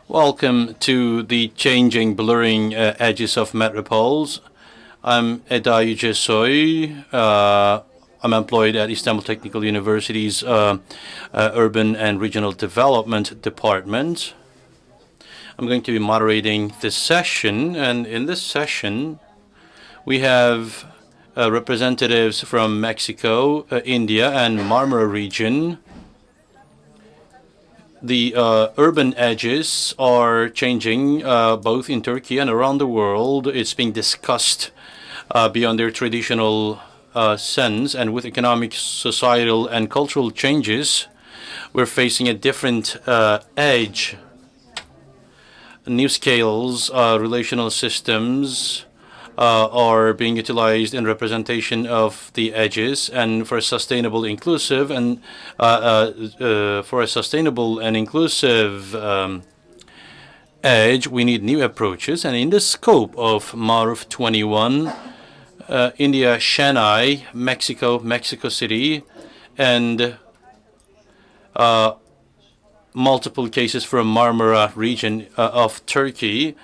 Welcome to the changing, blurring edges of metropoles. I'm Eda Yücesoy. I'm employed at Istanbul Technical University's Urban and Regional Development Department. I'm going to be moderating this session, and in this session, we have representatives from Mexico, India, and Marmara Region. The urban edges are changing both in Turkey and around the world. It's being discussed beyond their traditional sense, and with economic, societal, and cultural changes, we're facing a different edge. New scales, relational systems, are being utilized in representation of the edges, and for a sustainable, inclusive, and edge, we need new approaches. And in the scope of MARUF21, India, Chennai, Mexico City, and multiple cases from Marmara region of Turkey,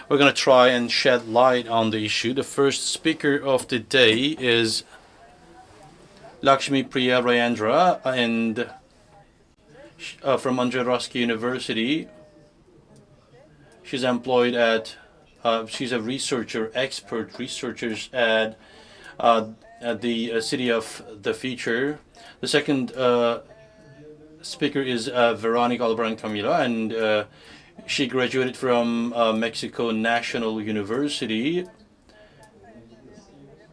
we're going to try and shed light on the issue. The first speaker of the day is Lakshmi Priya Rajendran, and from Ruskin University. She's employed at, she's a researcher, expert researcher at the City of the Future. The second speaker is Veronica Albarran, and she graduated from Mexico National University.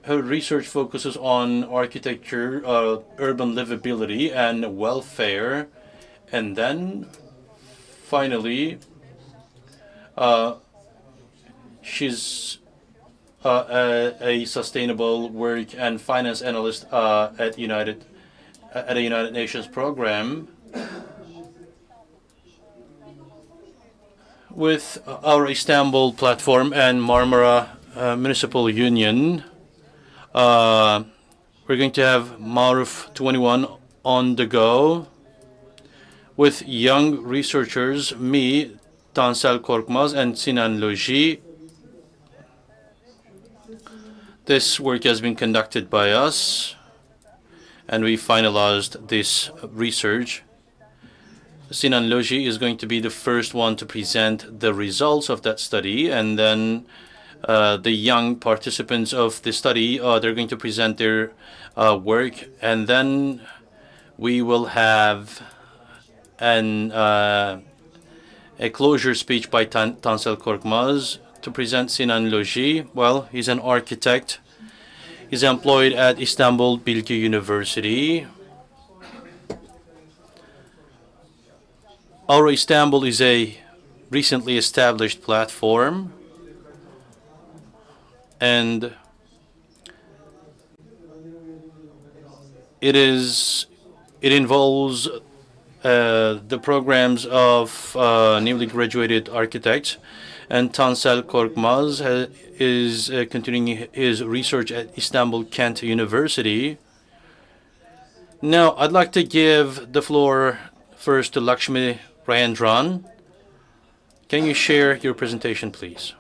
Her research focuses on architecture, urban livability, and welfare. And then, finally, she's a sustainable work and finance analyst at a United Nations program. With AURA Istanbul platform and Marmara Municipal Union, we're going to have MARUF21 on the go with young researchers, me, Tansel, Korkmaz, and Sinan Logie. This work has been conducted by us, and we finalized this research. Sinan Logie is going to be the first one to present the results of that study, and then the young participants of the study, they're going to present their work, and then we will have a closure speech by Tansel Korkmaz to present Sinan Logie. Well, he's an architect. He's employed at Istanbul Bilgi University. AURA Istanbul is a recently established platform, and it involves the programs of newly graduated architects, and Tansel Korkmaz is continuing his research at Istanbul Kent University. Now, I'd like to give the floor first to Lakshmi Rajendran. Can you share your presentation, please?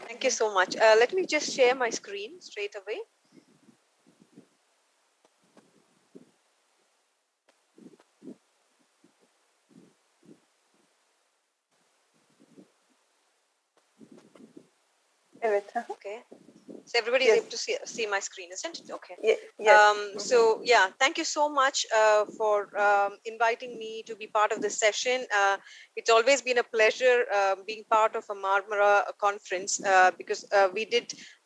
Thank you so much. Let me just share my screen straight away. Okay. So everybody is able to see my screen, isn't it? Okay. Yes. So yeah, thank you so much for inviting me to be part of this session. It's always been a pleasure being part of a Marmara conference because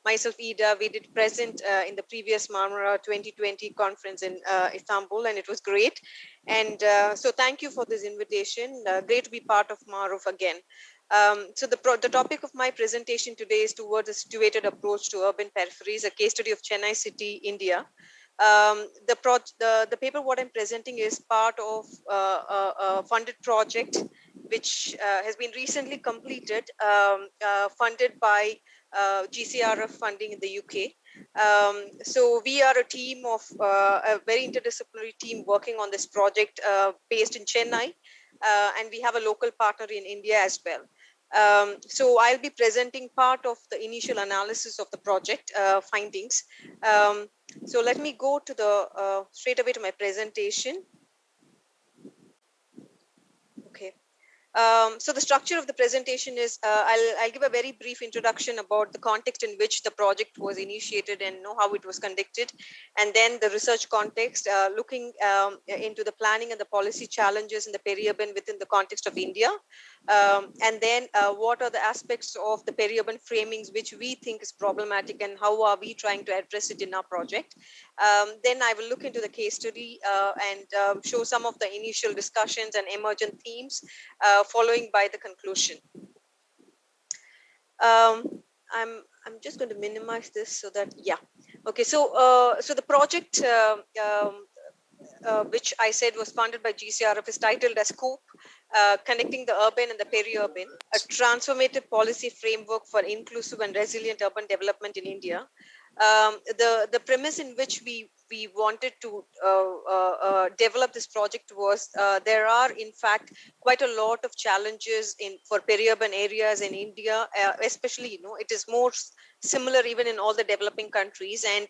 myself, Ida, we did present in the previous Marmara 2020 conference in Istanbul, and it was great. And so thank you for this invitation. Great to be part of MARUF again. So the topic of my presentation today is towards a situated approach to urban peripheries, a case study of Chennai city, India. The paper what I'm presenting is part of a funded project which has been recently completed, funded by GCRF funding in the UK. So we are a team of a very interdisciplinary team working on this project based in Chennai, and we have a local partner in India as well. So I'll be presenting part of the initial analysis of the project findings. So let me go to the straight away to my presentation. Okay. So the structure of the presentation is I'll give a very brief introduction about the context in which the project was initiated and know how it was conducted, and then the research context, looking into the planning and the policy challenges in the peri-urban within the context of India, and then what are the aspects of the peri-urban framings which we think is problematic and how are we trying to address it in our project. Then I will look into the case study and show some of the initial discussions and emergent themes, following by the conclusion. I'm just going to minimize this so that, yeah. Okay, so the project which I said was funded by GCRF is titled as COPE, Connecting the Urban and the Peri-urban, a transformative policy framework for inclusive and resilient urban development in India. The premise in which we wanted to develop this project was there are in fact quite a lot of challenges for peri-urban areas in India, especially it is more similar even in all the developing countries, and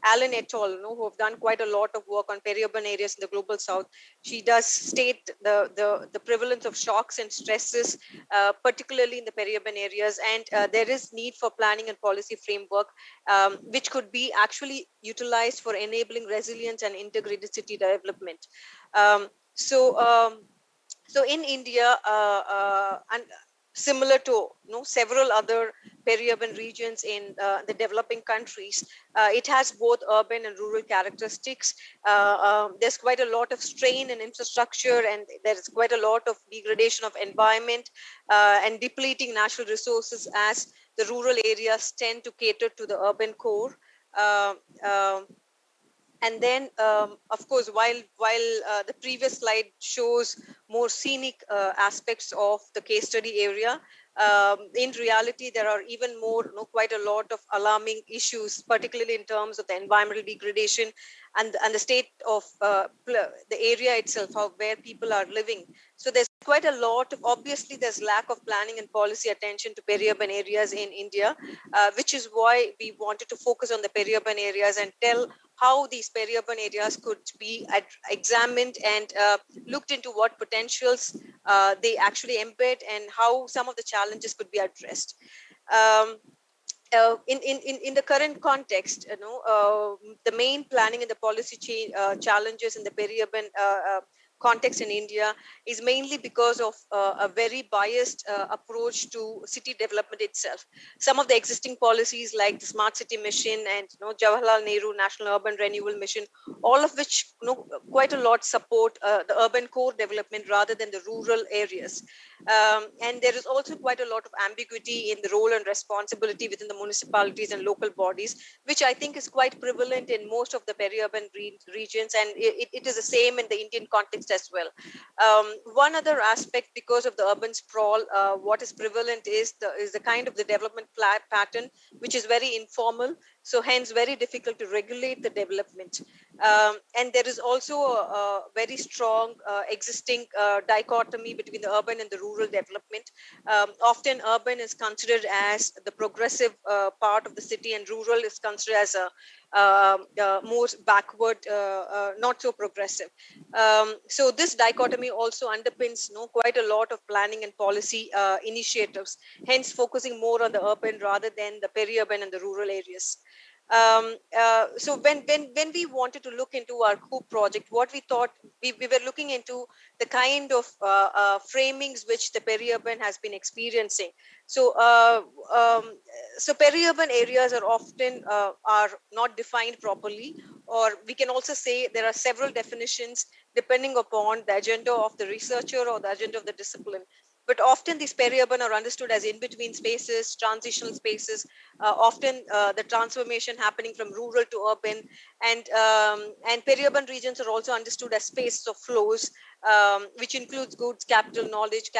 Allen et al., who have done quite a lot of work on peri-urban areas in the global south, she does state the prevalence of shocks and stresses, particularly in the peri-urban areas, and there is need for planning and policy framework which could be actually utilized for enabling resilience and integrated city development. So in India, and similar to several other peri-urban regions in the developing countries, it has both urban and rural characteristics. There's quite a lot of strain in infrastructure, and there's quite a lot of degradation of environment and depleting natural resources as the rural areas tend to cater to the urban core. And then, of course, while the previous slide shows more scenic aspects of the case study area, in reality, there are even more, quite a lot of alarming issues, particularly in terms of the environmental degradation and the state of the area itself, where people are living. So there's quite a lot of, obviously, there's lack of planning and policy attention to peri-urban areas in India, which is why we wanted to focus on the peri-urban areas and tell how these peri-urban areas could be examined and looked into what potentials they actually embed and how some of the challenges could be addressed. In the current context, the main planning and the policy challenges in the peri-urban context in India is mainly because of a very biased approach to city development itself. Some of the existing policies like the Smart City Mission and Jawaharlal Nehru National Urban Renewal Mission, all of which quite a lot support the urban core development rather than the rural areas. And there is also quite a lot of ambiguity in the role and responsibility within the municipalities and local bodies, which I think is quite prevalent in most of the peri-urban regions, and it is the same in the Indian context as well. One other aspect, because of the urban sprawl, what is prevalent is the kind of the development pattern, which is very informal, so hence very difficult to regulate the development. And there is also a very strong existing dichotomy between the urban and the rural development. Often urban is considered as the progressive part of the city, and rural is considered as a more backward, not so progressive. So this dichotomy also underpins quite a lot of planning and policy initiatives, hence focusing more on the urban rather than the peri-urban and the rural areas. So when we wanted to look into our COOP project, what we thought, we were looking into the kind of framings which the peri-urban has been experiencing. So so peri-urban areas are often are not defined properly, or we can also say there are several definitions depending upon the agenda of the researcher or the agenda of the discipline. But often these peri-urban are understood as in-between spaces, transitional spaces, often the transformation happening from rural to urban, and peri-urban regions are also understood as spaces of flows, which includes goods, capital, knowledge,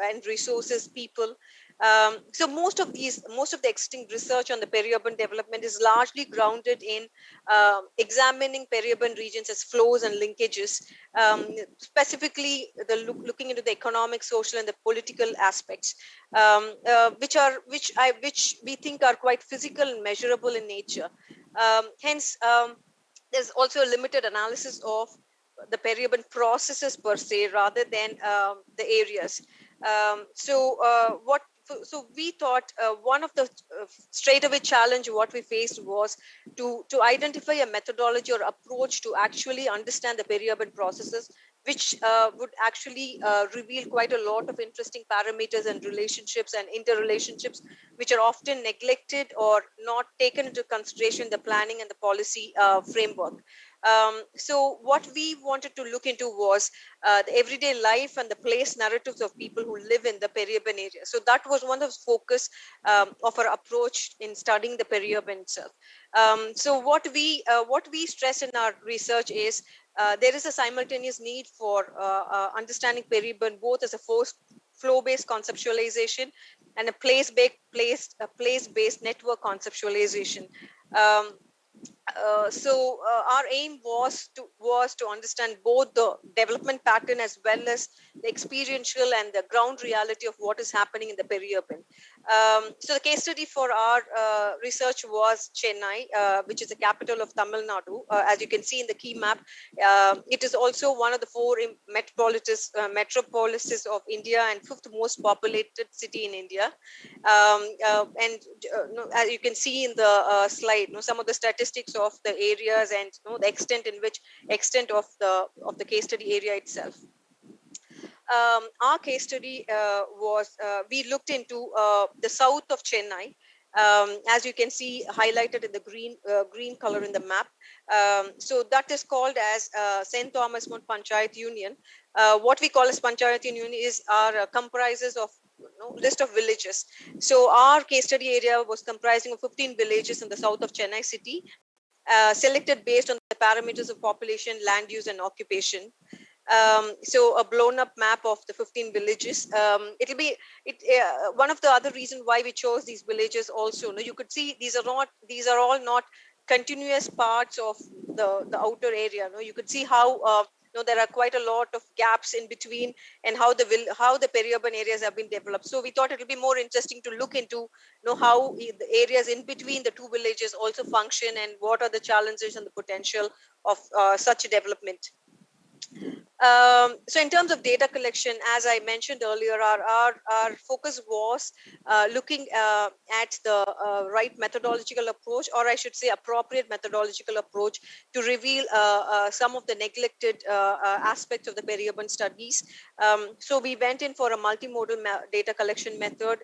and resources, people. So most of the existing research on the peri-urban development is largely grounded in examining peri-urban regions as flows and linkages, specifically looking into the economic, social, and the political aspects, which we think are quite physical and measurable in nature. Hence, there's also a limited analysis of the peri-urban processes per se, rather than the areas. So we thought one of the straightaway challenge what we faced was to identify a methodology or approach to actually understand the peri-urban processes, which would actually reveal quite a lot of interesting parameters and relationships and interrelationships, which are often neglected or not taken into consideration in the planning and the policy framework. So what we wanted to look into was the everyday life and the place narratives of people who live in the peri-urban area. So that was one of the focus of our approach in studying the peri-urban itself. So what we stress in our research is there is a simultaneous need for understanding peri-urban both as a flow-based conceptualization and a place-based network conceptualization. Our aim was to understand both the development pattern as well as the experiential and the ground reality of what is happening in the peri-urban. So the case study for our research was Chennai, which is the capital of Tamil Nadu. As you can see in the key map, it is also one of the four metropolises of India and fifth most populated city in India. As you can see in the slide, some of the statistics of the areas and the extent of the case study area itself. Our case study was we looked into the south of Chennai, as you can see highlighted in the green color in the map. So that is called as St. Thomas Mount Panchayat Union. What we call as Panchayat Union comprises of list of villages. So our case study area was comprising of 15 villages in the south of Chennai city, selected based on the parameters of population, land use, and occupation. So a blown up map of the 15 villages. One of the other reasons why we chose these villages also, you could see these are all not continuous parts of the outer area. You could see how there are quite a lot of gaps in between, and how the peri-urban areas have been developed. So we thought it would be more interesting to look into how the areas in between the two villages also function, and what are the challenges and the potential of such a development. So in terms of data collection, as I mentioned earlier, our focus was looking at the right methodological approach, or I should say appropriate methodological approach, to reveal some of the neglected aspects of the peri-urban studies. So we went in for a multimodal data collection method,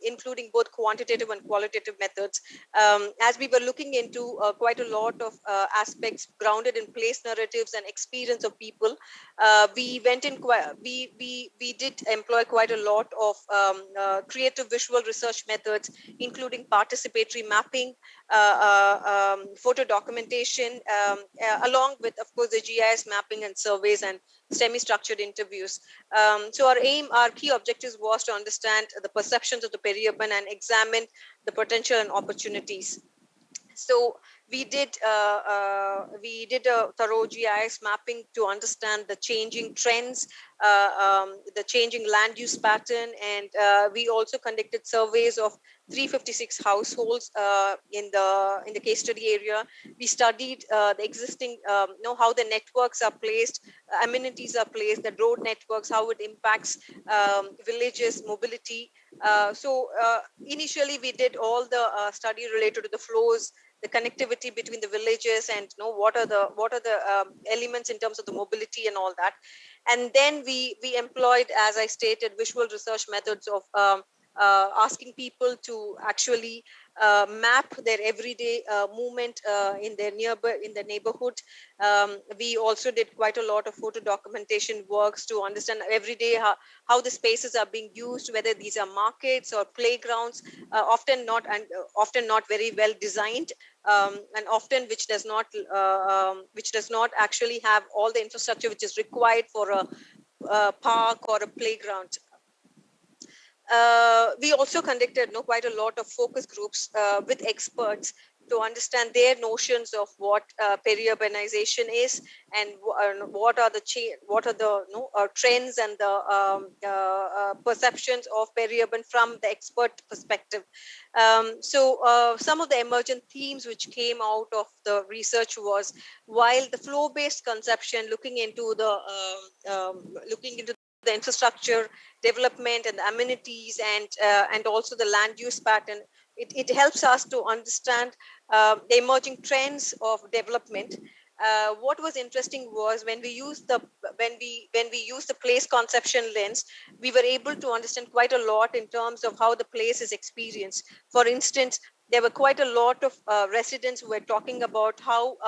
including both quantitative and qualitative methods. As we were looking into quite a lot of aspects grounded in place narratives and experience of people, we did employ quite a lot of creative visual research methods, including participatory mapping, photo documentation, along with, of course, the GIS mapping and surveys and semi-structured interviews. So our key objectives was to understand the perceptions of the peri-urban and examine the potential and opportunities. So we did a thorough GIS mapping to understand the changing trends, the changing land use pattern, and we also conducted surveys of 356 households in the case study area. We studied the existing, how the networks are placed, amenities are placed, the road networks, how it impacts villages, mobility. So initially, we did all the study related to the flows, the connectivity between the villages, and what are the elements in terms of the mobility and all that. And then we employed, as I stated, visual research methods of asking people to actually map their everyday movement in the neighborhood. We also did quite a lot of photo documentation works to understand every day how the spaces are being used, whether these are markets or playgrounds, often not very well designed, and often which does not actually have all the infrastructure which is required for a park or a playground. We also conducted quite a lot of focus groups with experts to understand their notions of what peri-urbanization is, and what are the trends and the perceptions of peri-urban from the expert perspective. So some of the emergent themes which came out of the research was, while the flow-based conception looking into the infrastructure development and the amenities, and also the land use pattern, it helps us to understand the emerging trends of development. What was interesting was, when we use the place conception lens, we were able to understand quite a lot in terms of how the place is experienced. For instance, there were quite a lot of residents who were talking about how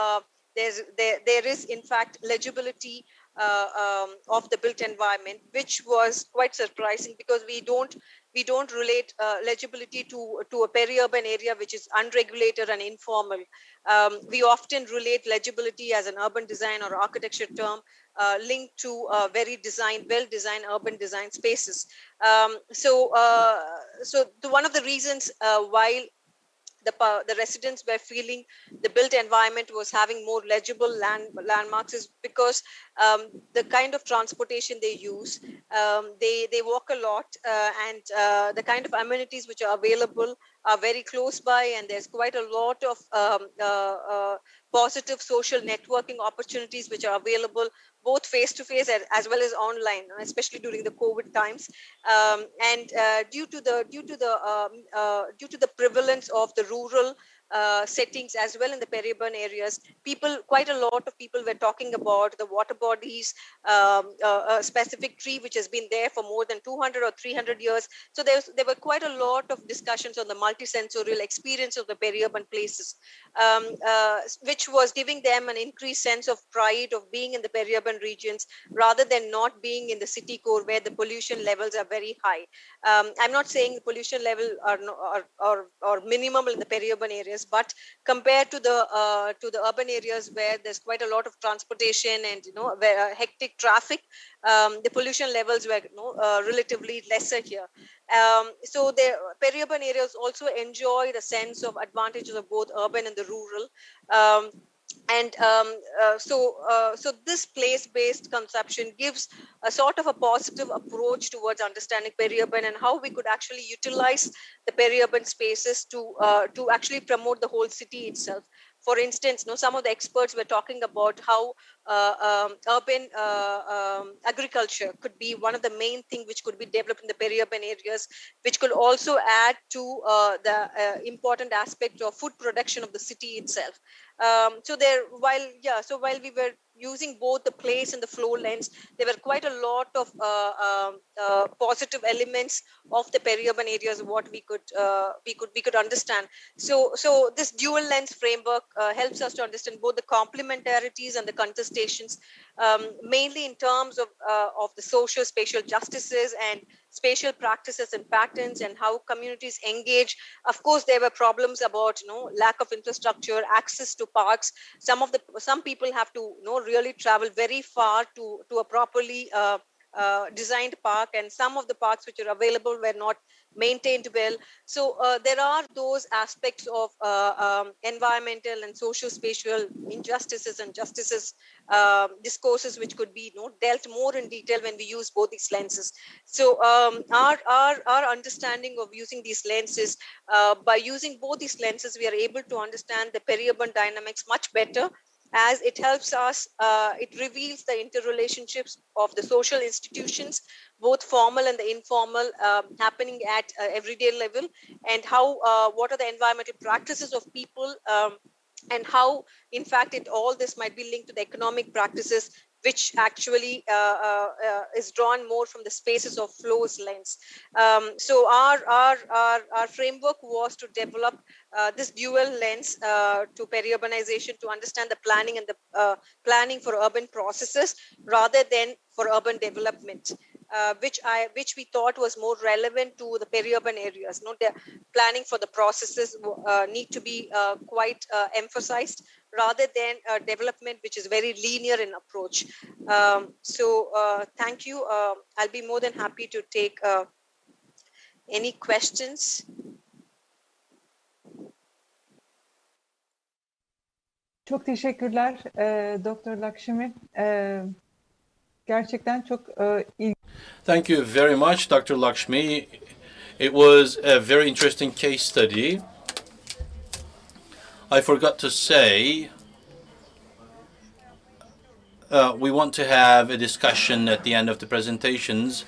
there is in fact legibility of the built environment, which was quite surprising, because we don't relate legibility to a peri-urban area which is unregulated and informal. We often relate legibility as an urban design or architecture term linked to very well-designed urban design spaces. One of the reasons why the residents were feeling the built environment was having more legible landmarks, is because the kind of transportation they use, they walk a lot, and the kind of amenities which are available are very close by, and there's quite a lot of positive social networking opportunities which are available both face to face as well as online, especially during the COVID times. And due to the prevalence of the rural settings as well in the peri-urban areas, quite a lot of people were talking about the water bodies, a specific tree which has been there for more than 200 or 300 years. So there were quite a lot of discussions on the multisensorial experience of the peri-urban places, which was giving them an increased sense of pride of being in the peri-urban regions rather than not being in the city core where the pollution levels are very high. I'm not saying the pollution level are minimal in the peri-urban areas, but compared to the urban areas where there's quite a lot of transportation and where hectic traffic, the pollution levels were relatively lesser here. So the peri-urban areas also enjoy the sense of advantages of both urban and the rural. So this place-based conception gives a sort of a positive approach towards understanding peri-urban and how we could actually utilize the peri-urban spaces to actually promote the whole city itself. For instance, some of the experts were talking about how urban agriculture could be one of the main things which could be developed in the peri-urban areas, which could also add to the important aspect of food production of the city itself. While we were using both the place and the flow lens, there were quite a lot of positive elements of the peri-urban areas what we could understand. So this dual lens framework helps us to understand both the complementarities and the contestations, mainly in terms of the social spatial justices and spatial practices and patterns, and how communities engage. Of course, there were problems about lack of infrastructure, access to parks. Some people have to really travel very far to a properly designed park, and some of the parks which are available were not maintained well. So there are those aspects of environmental and social spatial injustices and justices discourses which could be dealt more in detail when we use both these lenses. So our understanding of using these lenses, by using both these lenses, we are able to understand the peri-urban dynamics much better, as it helps us, it reveals the interrelationships of the social institutions, both formal and the informal, happening at everyday level, and how what are the environmental practices of people, and how, in fact, all this might be linked to the economic practices, which actually is drawn more from the spaces of flows lens. So our framework was to develop this dual lens to peri-urbanization, to understand the planning and the planning for urban processes rather than for urban development, which we thought was more relevant to the peri-urban areas. The planning for the processes need to be quite emphasized rather than development which is very linear in approach. Thank you. I'll be more than happy to take Any questions? Çok teşekkürler Doktor Lakshmi. Gerçekten çok ilginç. Thank you very much, Dr. Lakshmi. It was a very interesting case study. I forgot to say, we want to have a discussion at the end of the presentations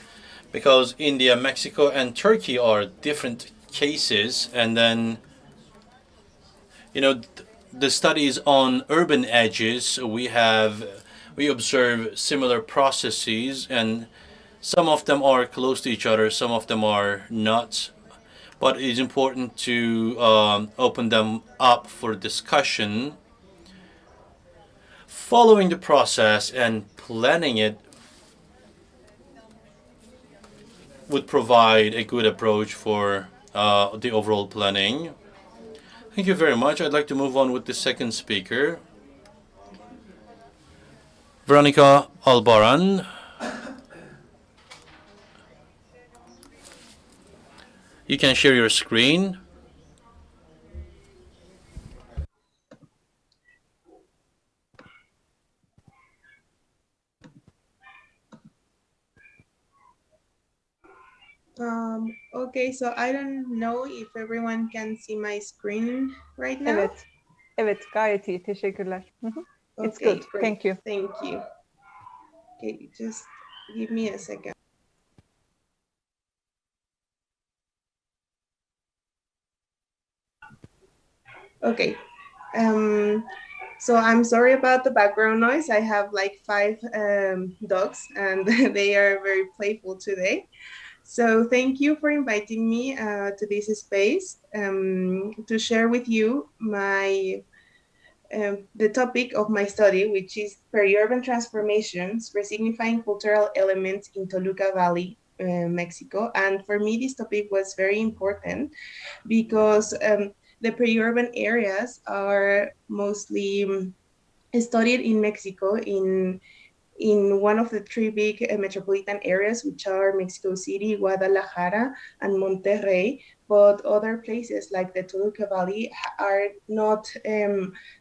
because India, Mexico, and Turkey are different cases. And then, the studies on urban edges, we observe similar processes, and some of them are close to each other, some of them are not. But it is important to open them up for discussion. Following the process and planning it would provide a good approach for the overall planning. Thank you very much. I'd like to move on with the second speaker, Veronica Albarran. You can share your screen. Okay, so I don't know if everyone can see my screen right now. Evet, evet, gayet iyi. Teşekkürler. It's Okay, good. great. Thank you. Thank you. Okay, just give me a second. Okay. So I'm sorry about the background noise. I have like 5 dogs and they are very playful today. So thank you for inviting me to this space to share with you the topic of my study, which is peri-urban transformations, resignifying cultural elements in Toluca Valley, Mexico. And for me, this topic was very important because the peri-urban areas are mostly studied in Mexico in one of the 3 big metropolitan areas, which are Mexico City, Guadalajara, and Monterrey. But other places like the Toluca Valley are not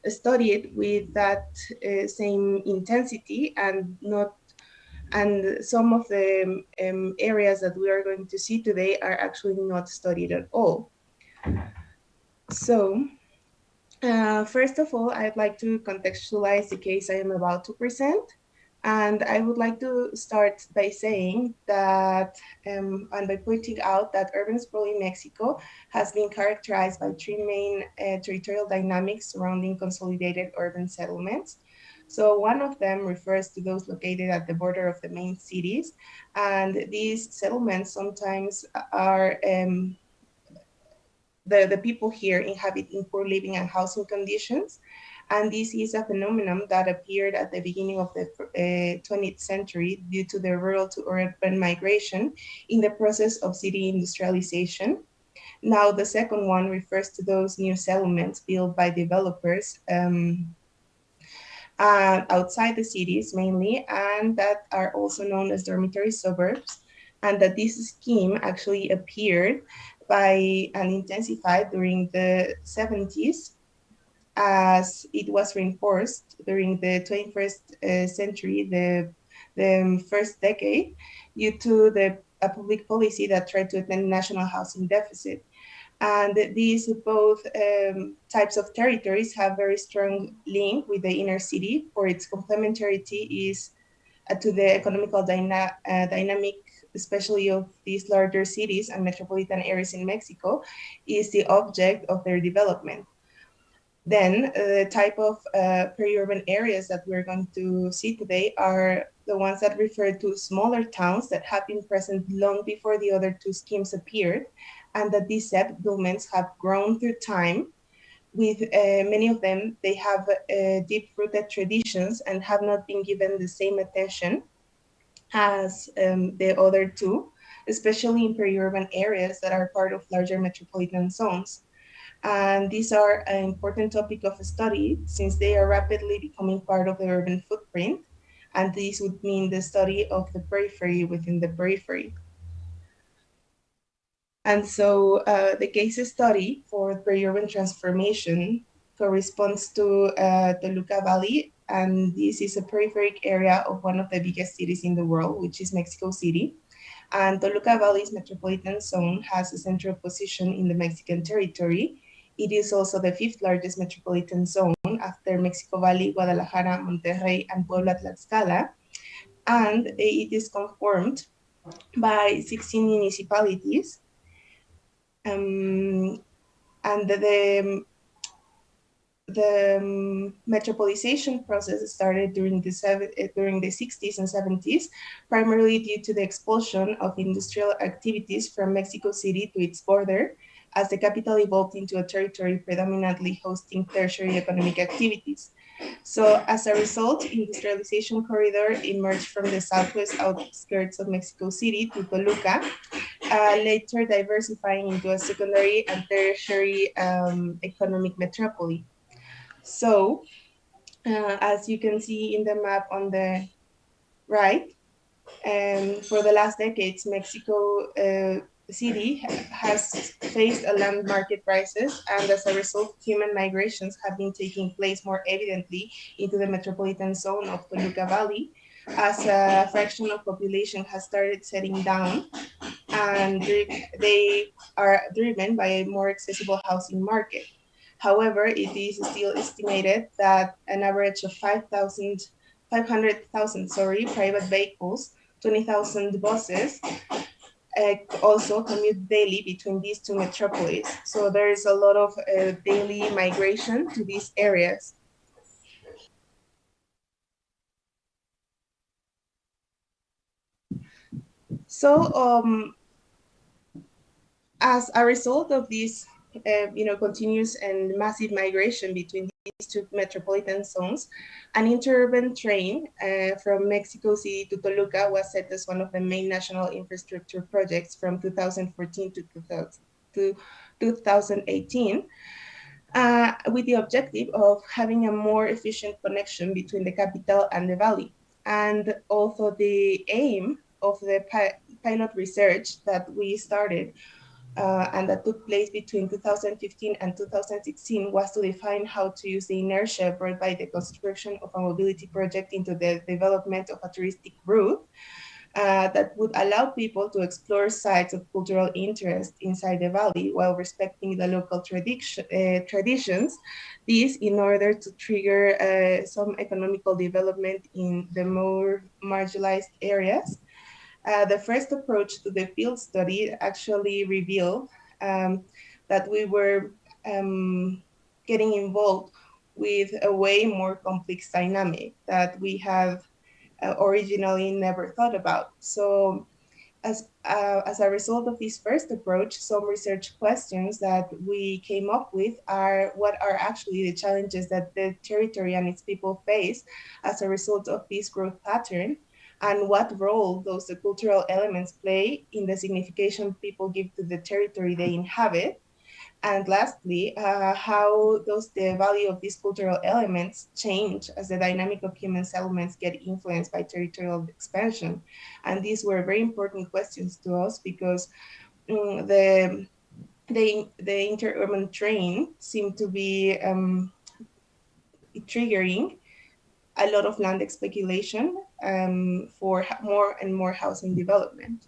studied with that same intensity, and some of the areas that we are going to see today are actually not studied at all. So first of all, I'd like to contextualize the case I am about to present. And I would like to start by saying that, and by pointing out that urban sprawl in Mexico has been characterized by 3 main territorial dynamics surrounding consolidated urban settlements. So one of them refers to those located at the border of the main cities. And these settlements sometimes are the people here inhabit in poor living and housing conditions. And this is a phenomenon that appeared at the beginning of the 20th century due to the rural to urban migration in the process of city industrialization. Now, the second one refers to those new settlements built by developers outside the cities mainly, and that are also known as dormitory suburbs, and that this scheme actually appeared by and intensified during the 70s as it was reinforced during the 21st century, the first decade, due to a public policy that tried to attend national housing deficit. And these both types of territories have very strong link with the inner city, for its complementarity is to the economical dynamic, especially of these larger cities and metropolitan areas in Mexico, is the object of their development. Then the type of peri-urban areas that we're going to see today are the ones that refer to smaller towns that have been present long before the other 2 schemes appeared, and that these settlements have grown through time. With many of them, they have deep-rooted traditions and have not been given the same attention as the other 2, especially in peri-urban areas that are part of larger metropolitan zones. And these are an important topic of study since they are rapidly becoming part of the urban footprint. And this would mean the study of the periphery within the periphery. And so the case study for peri-urban transformation corresponds to Toluca Valley, and this is a peripheric area of one of the biggest cities in the world, which is Mexico City. And Toluca Valley's metropolitan zone has a central position in the Mexican territory. It is also the fifth largest metropolitan zone after Mexico Valley, Guadalajara, Monterrey, and Puebla Tlaxcala. And it is conformed by 16 municipalities. And the metropolization process started during the 60s and 70s, primarily due to the expulsion of industrial activities from Mexico City to its border, as the capital evolved into a territory predominantly hosting tertiary economic activities. So as a result, industrialization corridor emerged from the southwest outskirts of Mexico City to Toluca, later diversifying into a secondary and tertiary economic metropole. So, as you can see in the map on the right, for the last decades, Mexico City has faced a land market crisis, and as a result, human migrations have been taking place more evidently into the metropolitan zone of Toluca Valley, as a fraction of population has started settling down, and they are driven by a more accessible housing market. However, it is still estimated that an average of 500,000 private vehicles, 20,000 buses, also commute daily between these two metropolis. So there is a lot of daily migration to these areas. So as a result of this continuous and massive migration between these two metropolitan zones, an interurban train from Mexico City to Toluca was set as one of the main national infrastructure projects from 2014 to 2018, with the objective of having a more efficient connection between the capital and the valley. And also the aim of the pilot research that we started and that took place between 2015 and 2016 was to define how to use the inertia brought by the construction of a mobility project into the development of a touristic route that would allow people to explore sites of cultural interest inside the valley while respecting the local traditions. This in order to trigger some economical development in the more marginalized areas. The first approach to the field study actually revealed that we were getting involved with a way more complex dynamic that we had originally never thought about. So as a result of this first approach, some research questions that we came up with are what are actually the challenges that the territory and its people face as a result of this growth pattern, and what role those cultural elements play in the signification people give to the territory they inhabit. And lastly, how does the value of these cultural elements change as the dynamic of human settlements get influenced by territorial expansion? And these were very important questions to us because the interurban train seemed to be triggering a lot of land speculation for more and more housing development.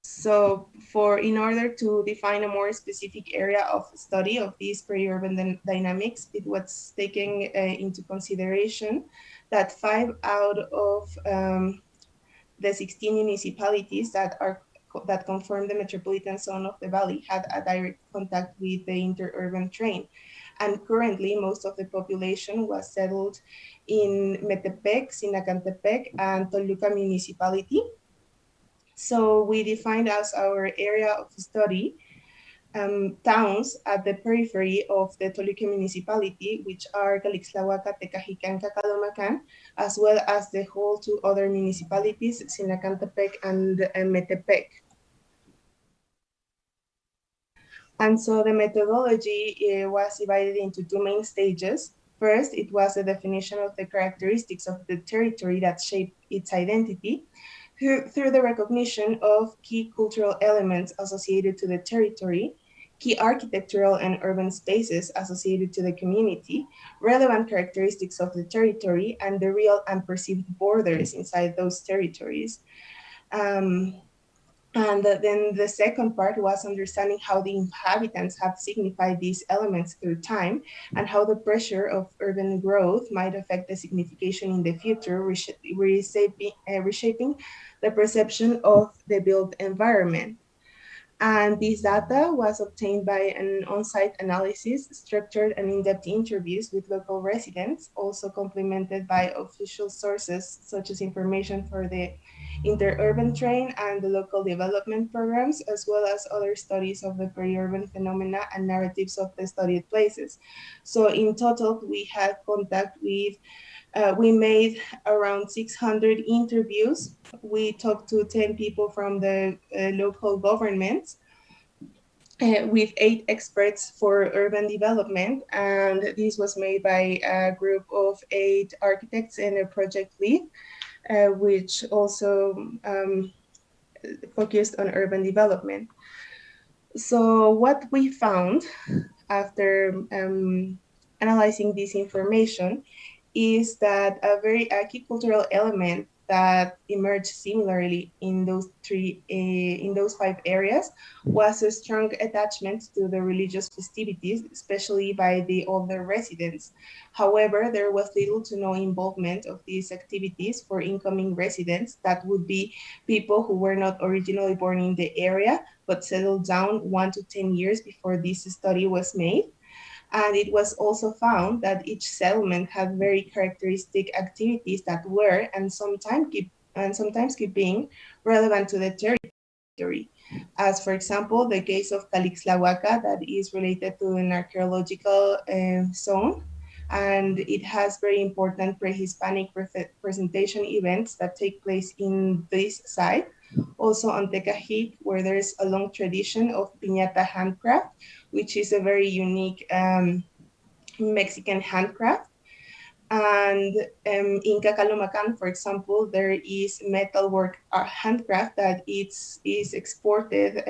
So in order to define a more specific area of study of these peri-urban dynamics, it was taken into consideration that 5 out of the 16 municipalities that conform the metropolitan zone of the valley had a direct contact with the interurban train. And currently, most of the population was settled in Metepec, Sinacantepec, and Toluca municipality. So we defined as our area of study towns at the periphery of the Toluca municipality, which are Calixtlahuaca, Tecajican, Cacalomacan, as well as the whole two other municipalities, Sinacantepec and Metepec. And so the methodology was divided into two main stages. First, it was a definition of the characteristics of the territory that shaped its identity. through the recognition of key cultural elements associated to the territory, key architectural and urban spaces associated to the community, relevant characteristics of the territory, and the real and perceived borders inside those territories. And then the second part was understanding how the inhabitants have signified these elements through time and how the pressure of urban growth might affect the signification in the future, reshaping the perception of the built environment. And this data was obtained by an on-site analysis, structured and in-depth interviews with local residents, also complemented by official sources such as information for the interurban train and the local development programs, as well as other studies of the peri-urban phenomena and narratives of the studied places. So in total, we had contact with we made around 600 interviews. We talked to 10 people from the local governments with 8 experts for urban development. And this was made by a group of 8 architects and a project lead, which also focused on urban development. So what we found after analyzing this information is that a very key cultural element that emerged similarly in those 5 areas was a strong attachment to the religious festivities, especially by the older residents. However, there was little to no involvement of these activities for incoming residents, that would be people who were not originally born in the area, but settled down 1 to 10 years before this study was made. And it was also found that each settlement had very characteristic activities that were and sometimes keep being relevant to the territory. As for example, the case of Calixtlahuaca, that is related to an archaeological zone, and it has very important pre-Hispanic presentation events that take place in this site. Also on Tecajic, where there's a long tradition of piñata handcraft, which is a very unique Mexican handcraft. And in Cacalomacan, for example, there is metalwork handcraft that is exported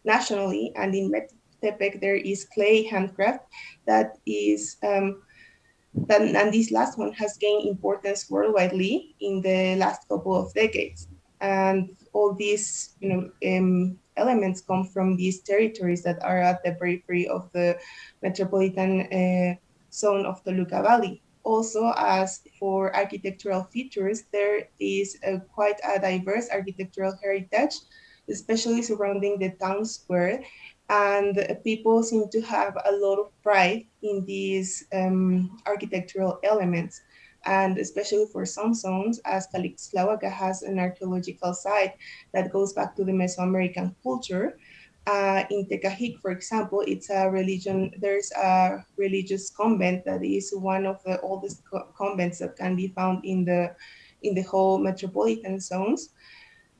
nationally, and in Metepec there is clay handcraft that is and this last one has gained importance worldwidely in the last couple of decades. And all these elements come from these territories that are at the periphery of the metropolitan zone of Toluca Valley. Also, as for architectural features, there is quite a diverse architectural heritage, especially surrounding the town square. And people seem to have a lot of pride in these architectural elements. And especially for some zones, as Calixtlahuaca has an archaeological site that goes back to the Mesoamerican culture. In Tecajic, for example, there's a religious convent that is one of the oldest convents that can be found in the whole metropolitan zones.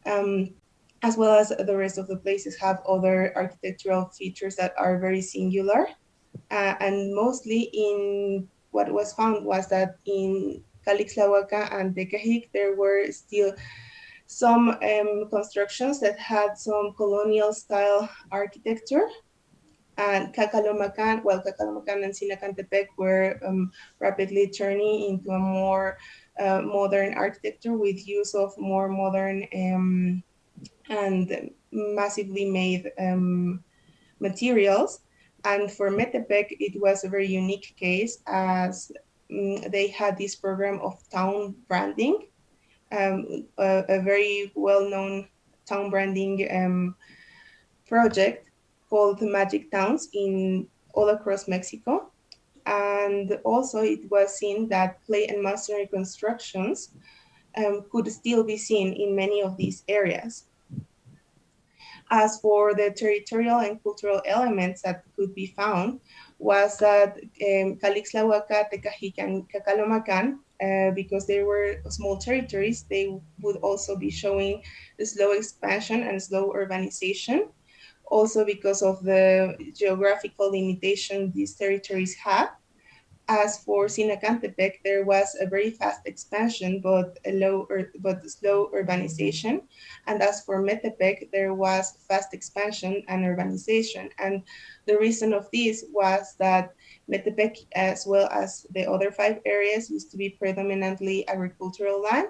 As well as the rest of the places have other architectural features that are very singular. And mostly in what was found was that in Calixtlahuaca and Tecajic, there were still some constructions that had some colonial style architecture. And Cacalomacan and Sinacantepec were rapidly turning into a more modern architecture with use of more modern and massively made materials. And for Metepec, it was a very unique case, as they had this program of town branding, a very well-known town branding project called Magic Towns all across Mexico. And also it was seen that clay and masonry constructions could still be seen in many of these areas. As for the territorial and cultural elements that could be found, was that Calixtlahuaca, Tecajic, and Cacalomacan, because they were small territories, they would also be showing the slow expansion and slow urbanization. Also because of the geographical limitation these territories have. As for Sinacantepec, there was a very fast expansion, but slow urbanization. And as for Metepec, there was fast expansion and urbanization. And the reason of this was that Metepec, as well as the other 5 areas, used to be predominantly agricultural land.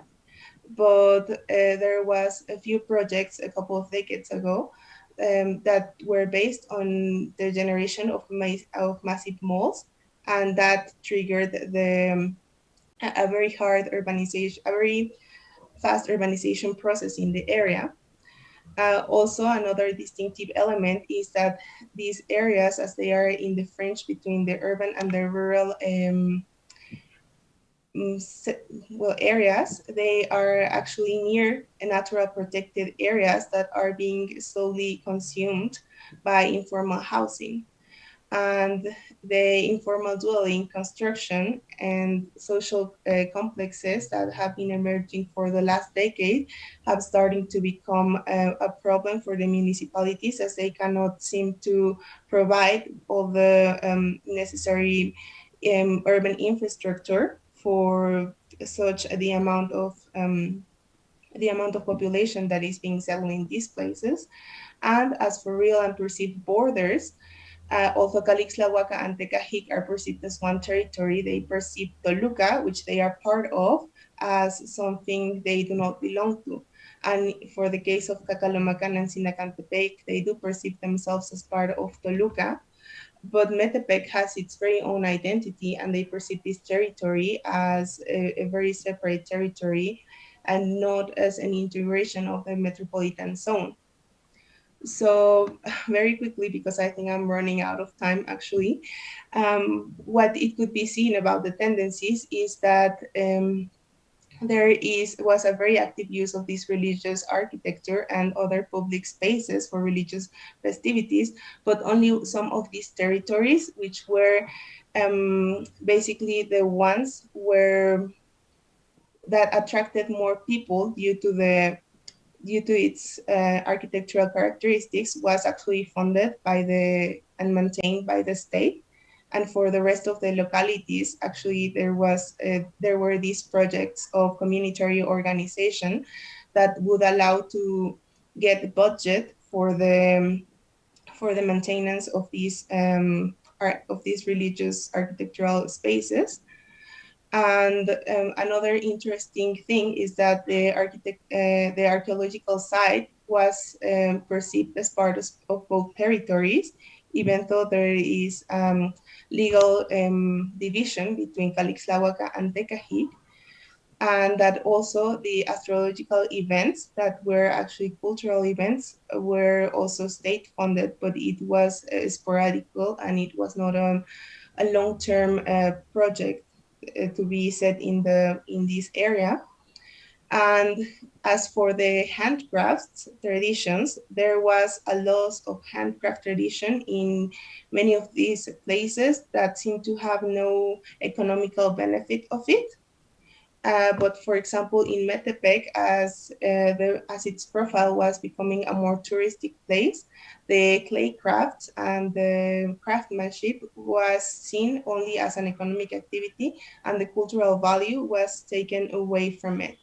But there was a few projects a couple of decades ago that were based on the generation of massive malls, and that triggered a very hard urbanization, a very fast urbanization process in the area. Also, another distinctive element is that these areas, as they are in the fringe between the urban and the rural areas, they are actually near natural protected areas that are being slowly consumed by informal housing. And the informal dwelling construction and social complexes that have been emerging for the last decade have started to become a problem for the municipalities, as they cannot seem to provide all the necessary urban infrastructure for such the amount of population that is being settled in these places. And as for real and perceived borders, although Calixtlahuaca and Tecajic are perceived as one territory, they perceive Toluca, which they are part of, as something they do not belong to. And for the case of Cacalomacan and Sinacantepec, they do perceive themselves as part of Toluca. But Metepec has its very own identity, and they perceive this territory as a very separate territory and not as an integration of the metropolitan zone. So very quickly, because I think I'm running out of time actually, what it could be seen about the tendencies is that there was a very active use of this religious architecture and other public spaces for religious festivities, but only some of these territories, which were basically the ones that attracted more people due to its architectural characteristics, was actually funded by and maintained by the state. And for the rest of the localities, actually, there were these projects of community organization that would allow to get the budget for the maintenance of these religious architectural spaces. And another interesting thing is that the archaeological site was perceived as part of both territories, even though there is legal division between Calixtlahuaca and Tecajic, and that also the astrological events that were actually cultural events were also state funded, but it was sporadical, and it was not a long-term project to be set in this area. And as for the handcrafts traditions, there was a loss of handcraft tradition in many of these places that seem to have no economical benefit of it. But for example, in Metepec, as its profile was becoming a more touristic place, the clay crafts and the craftsmanship was seen only as an economic activity, and the cultural value was taken away from it.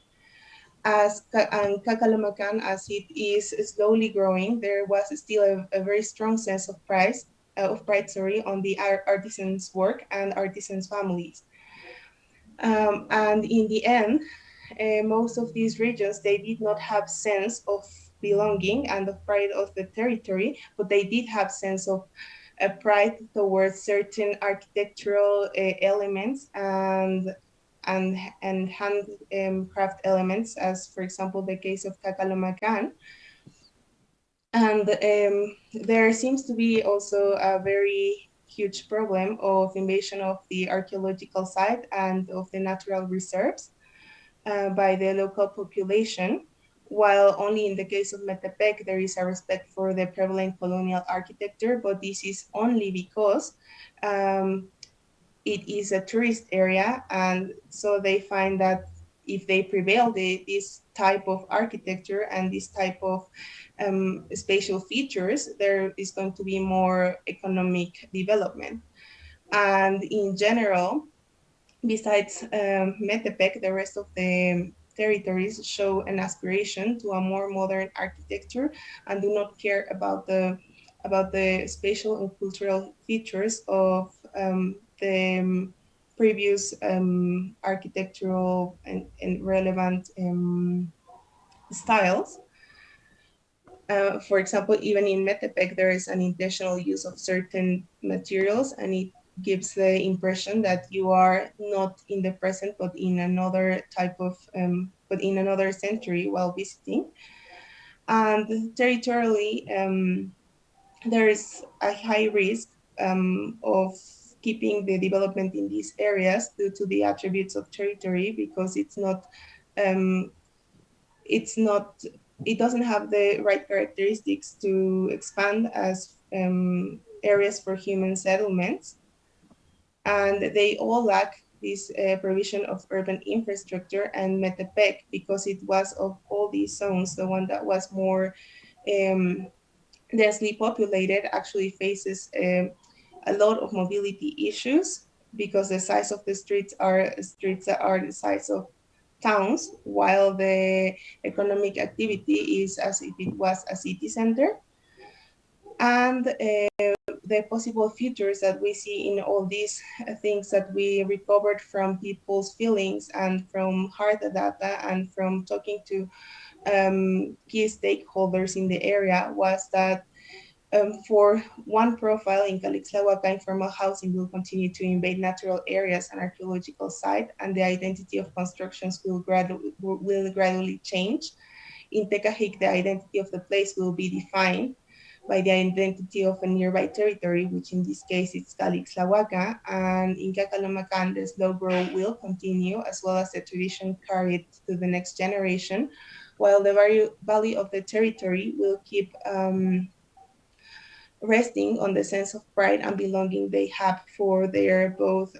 And Cacalomacan, as it is slowly growing, there was still a very strong sense of pride on the artisans' work and artisans' families. And in the end, most of these regions, they did not have sense of belonging and the pride of the territory, but they did have sense of pride towards certain architectural elements and handcraft elements, as for example, the case of Cacalomacan. And there seems to be also a very huge problem of invasion of the archaeological site and of the natural reserves by the local population, while only in the case of Metepec there is a respect for the prevalent colonial architecture, but this is only because it is a tourist area, and so they find that if they prevail this type of architecture and this type of spatial features, there is going to be more economic development. And in general, besides Metepec, the rest of the territories show an aspiration to a more modern architecture and do not care about the spatial and cultural features of the previous architectural and relevant styles. For example, even in Metepec, there is an intentional use of certain materials, and it gives the impression that you are not in the present, but in another type of, but in another century while visiting. And territorially, there is a high risk of keeping the development in these areas due to the attributes of territory, because it's not, it doesn't have the right characteristics to expand as areas for human settlements. And they all lack this provision of urban infrastructure. And Metepec, because it was of all these zones, the one that was more densely populated, actually faces a lot of mobility issues, because the size of the streets that are the size of towns, while the economic activity is as if it was a city center. And the possible futures that we see in all these things that we recovered from people's feelings and from hard data and from talking to key stakeholders in the area was that for one profile in Calixtlahuaca, informal housing will continue to invade natural areas and archaeological sites, and the identity of constructions will gradually change. In Tecajic, the identity of the place will be defined by the identity of a nearby territory, which in this case is Calixtlahuaca, and in Cacalomacan, the slow growth will continue, as well as the tradition carried to the next generation, while the value of the territory will keep resting on the sense of pride and belonging they have for their both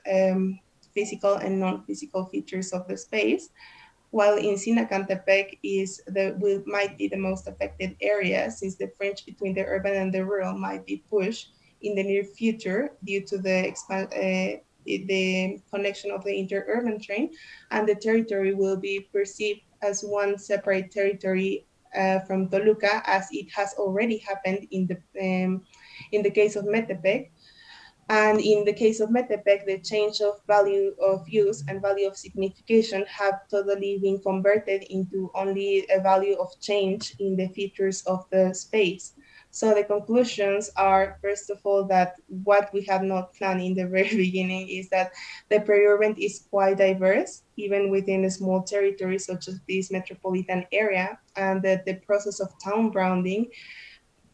physical and non-physical features of the space. While in Sinacantepec might be the most affected area, since the fringe between the urban and the rural might be pushed in the near future due to the connection of the interurban train, and the territory will be perceived as one separate territory from Toluca, as it has already happened in the case of Metepec. And in the case of Metepec, the change of value of use and value of signification have totally been converted into only a value of change in the features of the space. So the conclusions are, first of all, that what we had not planned in the very beginning is that the peri-urban is quite diverse, even within a small territory such as this metropolitan area, and that the process of town branding,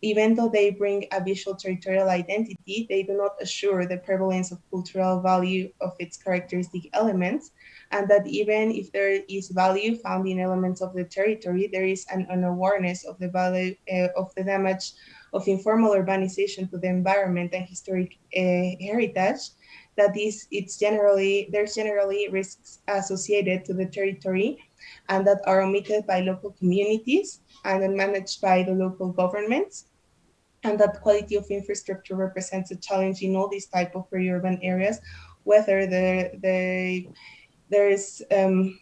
even though they bring a visual territorial identity, they do not assure the prevalence of cultural value of its characteristic elements, and that even if there is value found in elements of the territory, there is an unawareness of the value of the damage of informal urbanization to the environment and historic heritage, that there's generally risks associated to the territory, and that are omitted by local communities and then managed by the local governments, and that quality of infrastructure represents a challenge in all these type of peri-urban areas, whether there is a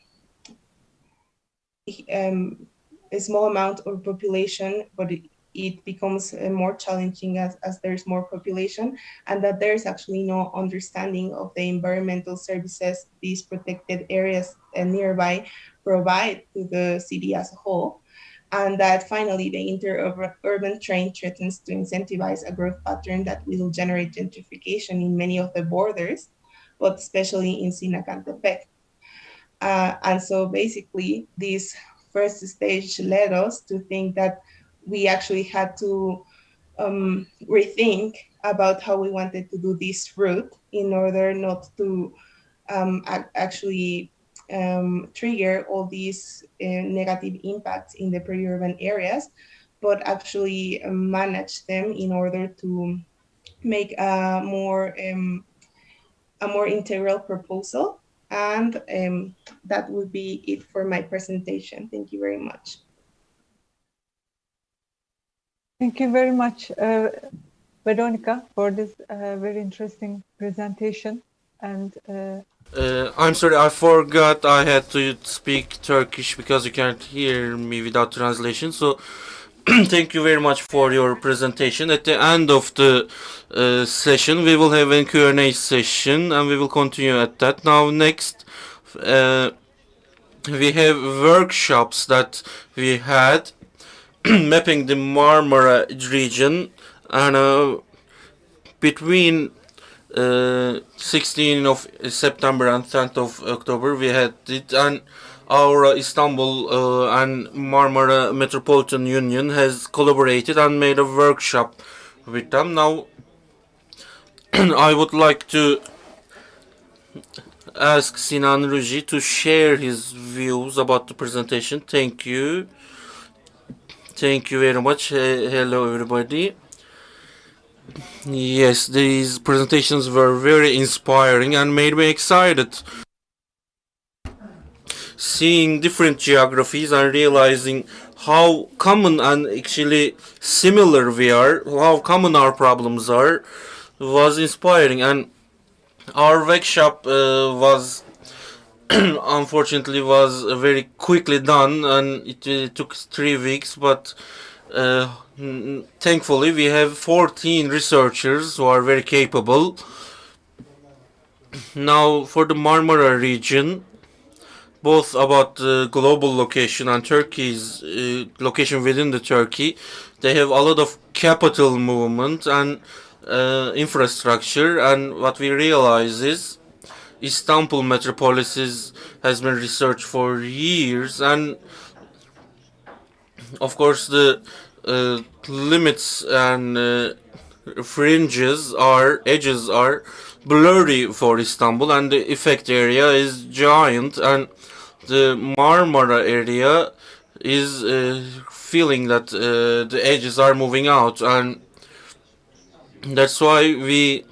small amount of population, but it becomes more challenging as there's more population, and that there's actually no understanding of the environmental services these protected areas nearby provide to the city as a whole. And that finally the interurban train threatens to incentivize a growth pattern that will generate gentrification in many of the borders, but especially in Sinacantepec. And so basically this first stage led us to think that we actually had to rethink about how we wanted to do this route in order not to actually trigger all these negative impacts in the peri-urban areas, but actually manage them in order to make a more integral proposal. And that would be it for my presentation. Thank you very much. Thank you very much, Veronica, for this very interesting presentation. And I'm sorry, I forgot I had to speak Turkish because you can't hear me without translation. So thank you very much for your presentation. At the end of the session, we will have a Q&A session and we will continue at that. Now, next, we have workshops that we had mapping the Marmara region, and between 16th of September and 10th of October we had it, and AURA Istanbul and Marmara Metropolitan Union has collaborated and made a workshop with them. Now I would like to ask Sinan Logie to share his views about the presentation. Thank you. Thank you very much. Hello everybody. Yes, these presentations were very inspiring and made me excited. Seeing different geographies and realizing how common and actually similar we are, how common our problems are, was inspiring. And our workshop was unfortunately was very quickly done, and it took 3 weeks, but thankfully we have 14 researchers who are very capable. Now for the Marmara region, both about the global location and Turkey's location within the Turkey, they have a lot of capital movement and infrastructure, and what we realize is Istanbul metropolises has been researched for years, and of course the limits and fringes are edges are blurry for Istanbul, and the effect area is giant, and the Marmara area is feeling that the edges are moving out, and that's why we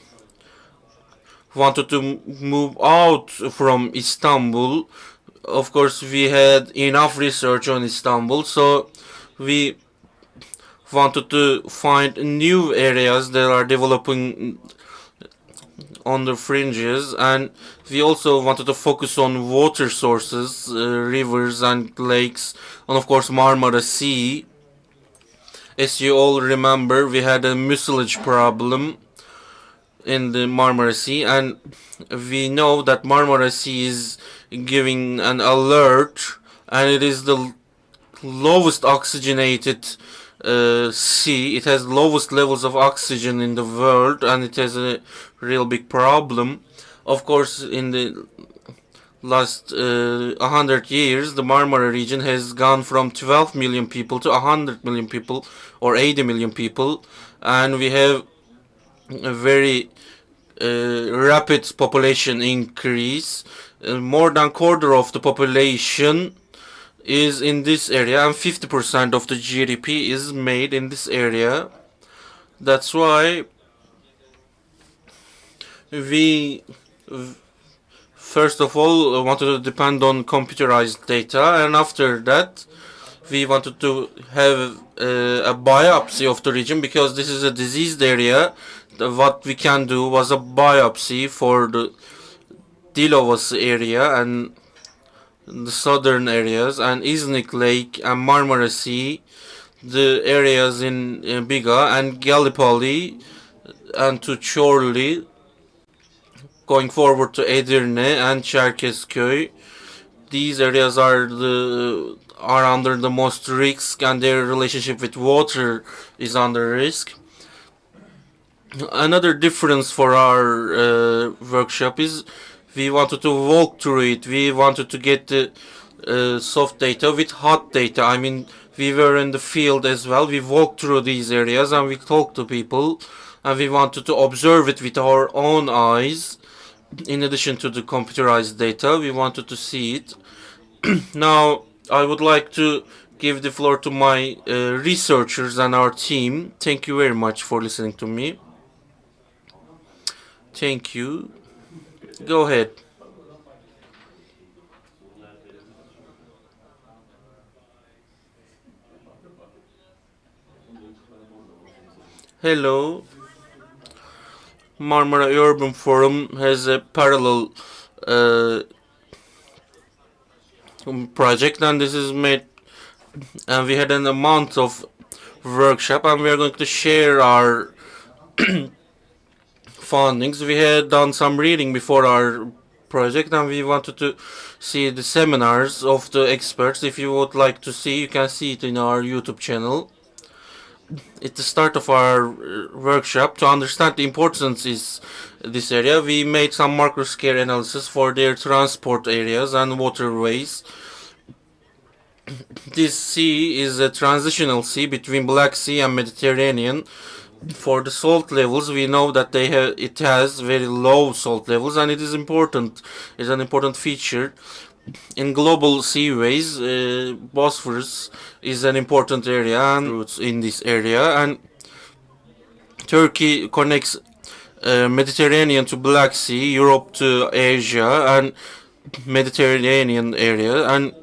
wanted to move out from Istanbul. Of course, we had enough research on Istanbul, so we wanted to find new areas that are developing on the fringes, and we also wanted to focus on water sources, rivers and lakes, and of course Marmara Sea. As you all remember, we had a mucilage problem in the Marmara Sea, and we know that Marmara Sea is giving an alert, and it is the lowest oxygenated sea. It has lowest levels of oxygen in the world, and it has a real big problem. Of course, in the last 100 years, the Marmara region has gone from 12 million people to 100 million people or 80 million people, and we have a very rapid population increase. More than quarter of the population is in this area, and 50% of the GDP is made in this area. That's why we first of all wanted to depend on computerized data, and after that we wanted to have a biopsy of the region, because this is a diseased area. What we can do was a biopsy for the Dilovası area and the southern areas, and Iznik Lake and Marmara Sea, the areas in Biga and Gallipoli and to Chorli, going forward to Edirne and Çerkezköy. These areas are under the most risk, and their relationship with water is under risk. Another difference for our workshop is we wanted to walk through it. We wanted to get the soft data with hot data. I mean, we were in the field as well. We walked through these areas and we talked to people, and we wanted to observe it with our own eyes. In addition to the computerized data, we wanted to see it. Now, I would like to give the floor to my researchers and our team. Thank you very much for listening to me. Thank you. Go ahead. Hello. Marmara Urban Forum has a parallel project, and this is made, and we had an amount of workshop, and we are going to share our findings. We had done some reading before our project, and we wanted to see the seminars of the experts. If you would like to see, you can see it in our YouTube channel. At the start of our workshop, to understand the importance is this area, we made some macro scale analysis for their transport areas and waterways. This sea is a transitional sea between Black Sea and Mediterranean. For the salt levels, we know that it has very low salt levels, and it is important. It's an important feature in global seaways. Bosphorus is an important area and routes in this area, and Turkey connects Mediterranean to Black Sea, Europe to Asia, and Mediterranean area, and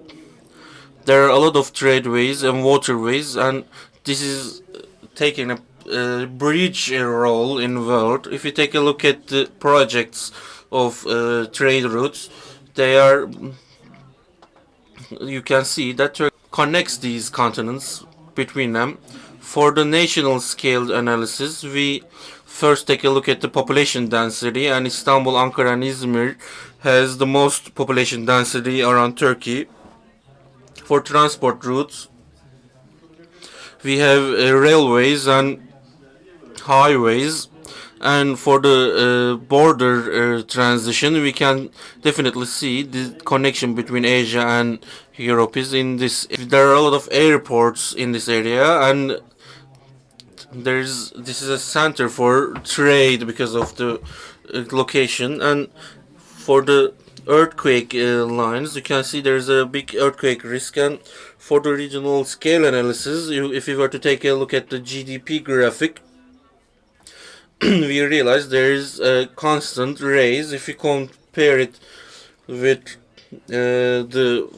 there are a lot of tradeways and waterways, and this is taking a bridge role in the world. If you take a look at the projects of trade routes, you can see that Turkey connects these continents between them. For the national scale analysis, we first take a look at the population density, and Istanbul, Ankara, and Izmir has the most population density around Turkey. For transport routes, we have railways and highways, and for the border transition, we can definitely see the connection between Asia and Europe is in this. There are a lot of airports in this area, and this is a center for trade because of the location. And for the earthquake lines, you can see there's a big earthquake risk. And for the regional scale analysis, if you were to take a look at the GDP graphic, we realize there is a constant raise. If you compare it with the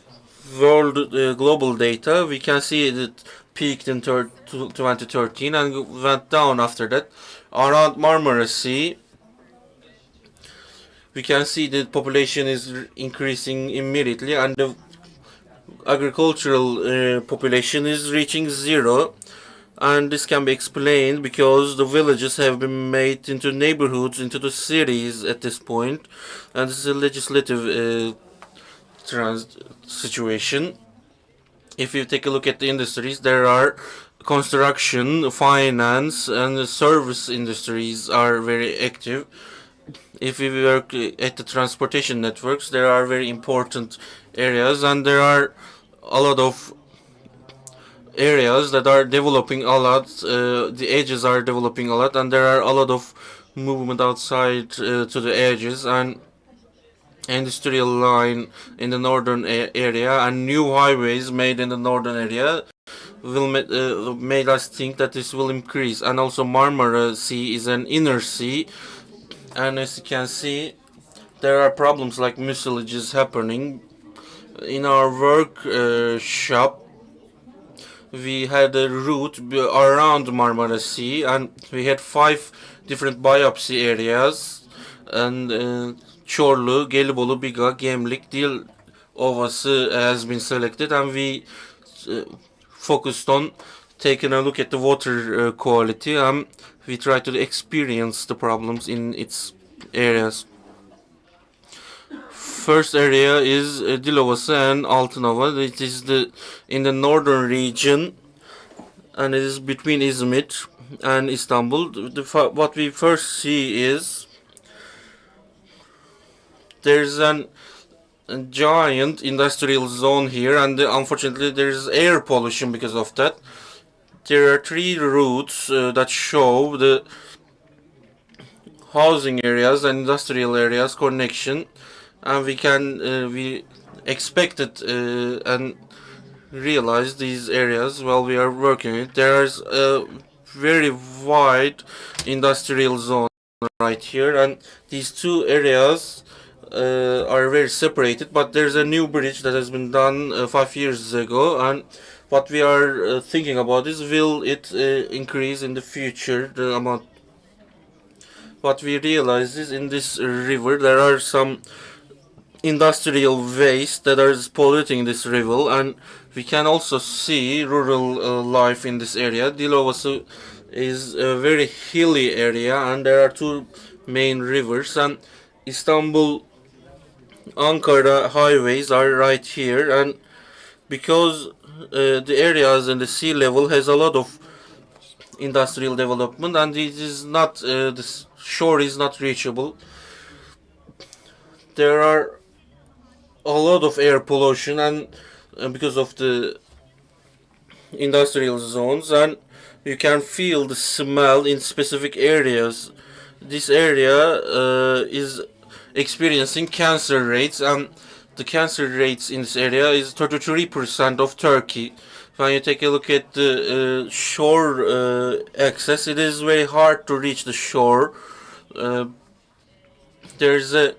world global data, we can see it peaked in 2013 and went down after that. Around Marmara Sea, we can see the population is increasing immediately, and the agricultural population is reaching zero. And this can be explained because the villages have been made into neighborhoods, into the cities at this point, and this is a legislative situation. If you take a look at the industries, there are construction, finance, and the service industries are very active. If we work at the transportation networks, there are very important areas, and there are a lot of areas that are developing a lot. The edges are developing a lot, and there are a lot of movement outside to the edges, and industrial line in the northern area and new highways made in the northern area will make us think that this will increase. And also Marmara Sea is an inner sea, and as you can see, there are problems like mucilages happening. In our workshop, we had a route around Marmara Sea, and we had 5 different biopsy areas, and Çorlu, Gelibolu, Biga, Gemlik, Dil Ovası has been selected, and we focused on taking a look at the water quality, and we try to experience the problems in its areas. First area is Dil Ovası and Altınova. It is in the northern region, and it is between Izmir and Istanbul. What we first see is there's a giant industrial zone here, and unfortunately there is air pollution because of that. There are 3 routes that show the housing areas and industrial areas connection, and we expected and realized these areas while we are working it. There is a very wide industrial zone right here, and these 2 areas are very separated, but there's a new bridge that has been done 5 years ago, and what we are thinking about is, will it increase in the future, the amount. what we realize is in this river there are some industrial waste that is polluting this river, and we can also see rural life in this area. Dilovası is a very hilly area, and there are two main rivers, and Istanbul Ankara highways are right here, and because the areas and the sea level has a lot of industrial development, and it is not the shore is not reachable. There are a lot of air pollution, and because of the industrial zones, and you can feel the smell in specific areas. This area is experiencing cancer rates, and the cancer rates in this area is 33% of Turkey. When you take a look at the shore access, it is very hard to reach the shore. There's a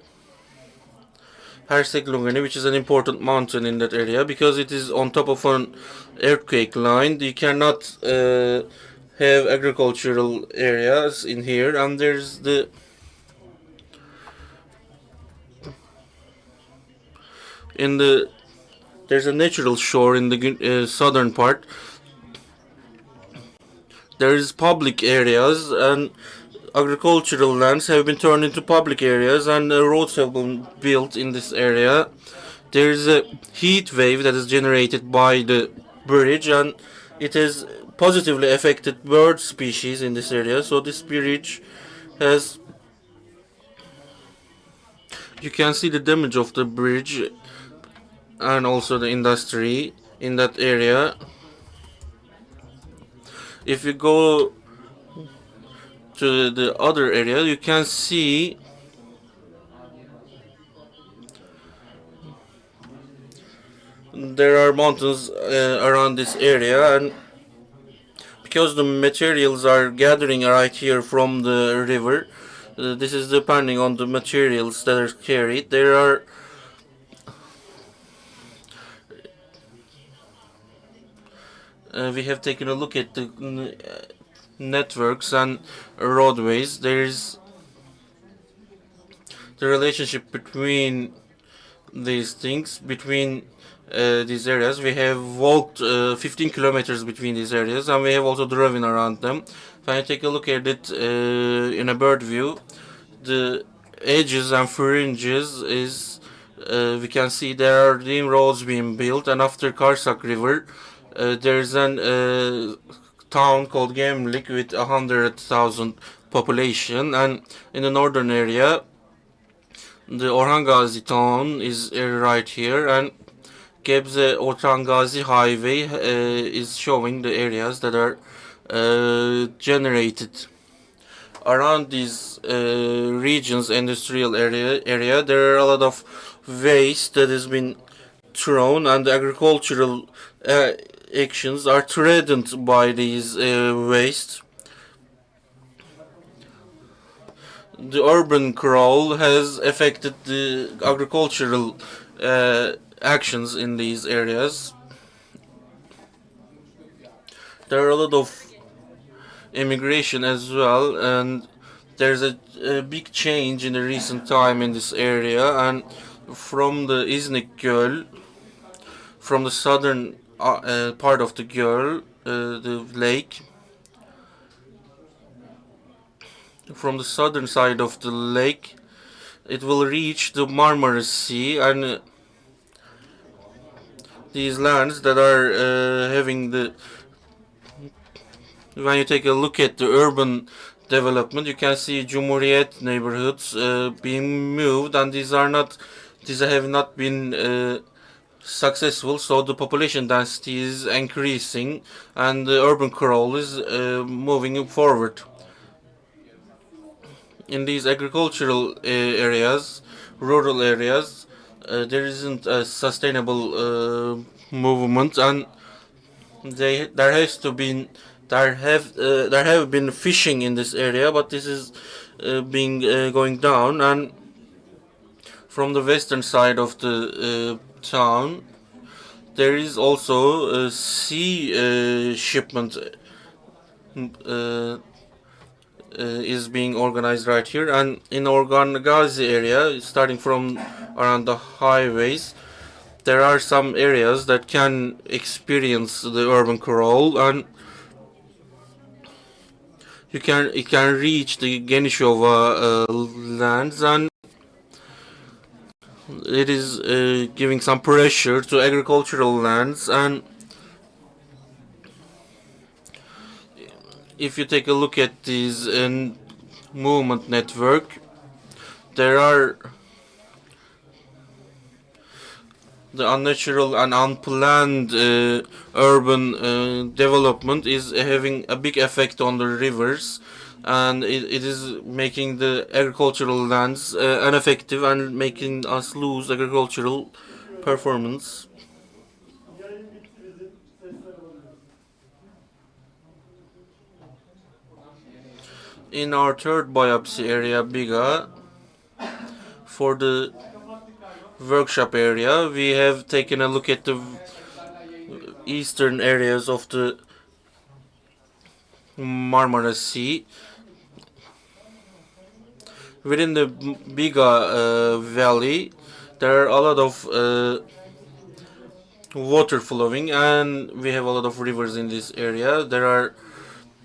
Herzegovina, which is an important mountain in that area, because it is on top of an earthquake line. You cannot have agricultural areas in here, and there's a natural shore in the southern part. There is public areas, and agricultural lands have been turned into public areas, and roads have been built in this area. There is a heat wave that is generated by the bridge, and it has positively affected bird species in this area. So this bridge has, you can see the damage of the bridge and also the industry in that area. If you go to the other area, you can see there are mountains around this area, and because the materials are gathering right here from the river, this is depending on the materials that are carried. We have taken a look at the networks and roadways. There is the relationship between these things, between these areas. We have walked 15 kilometers between these areas, and we have also driven around them. If I take a look at it in a bird view, the edges and fringes is we can see there are new roads being built, and after Karsak River there's an town called Gemlik with 100,000 population, and in the northern area the Orhan Gazi town is right here, and Gebze Orhan Gazi highway is showing the areas that are generated around these regions, industrial area. There are a lot of waste that has been thrown, and the agricultural actions are threatened by these waste. The urban crawl has affected the agricultural actions in these areas. There are a lot of immigration as well, and there's a big change in the recent time in this area, and from the İznik Göl, from the southern part of the Göl, the lake, from the southern side of the lake, it will reach the Marmara Sea, and these lands that are having the, when you take a look at the urban development, you can see Cumhuriyet neighborhoods being moved, and these have not been successful, so the population density is increasing, and the urban crawl is moving forward. In these agricultural areas, rural areas, there isn't a sustainable movement, and there have been fishing in this area, but this is going down. And from the western side of the town, there is also a sea shipment is being organized right here, and in Organgazi area, starting from around the highways, there are some areas that can experience the urban crawl, and it can reach the Genishova lands, and it is giving some pressure to agricultural lands. And if you take a look at these movement network, there are the unnatural and unplanned urban development is having a big effect on the rivers, and it is making the agricultural lands ineffective and making us lose agricultural performance. In our third biopsy area, Biga, for the workshop area, we have taken a look at the eastern areas of the Marmara Sea. Within the Biga Valley, there are a lot of water flowing, and we have a lot of rivers in this area. There are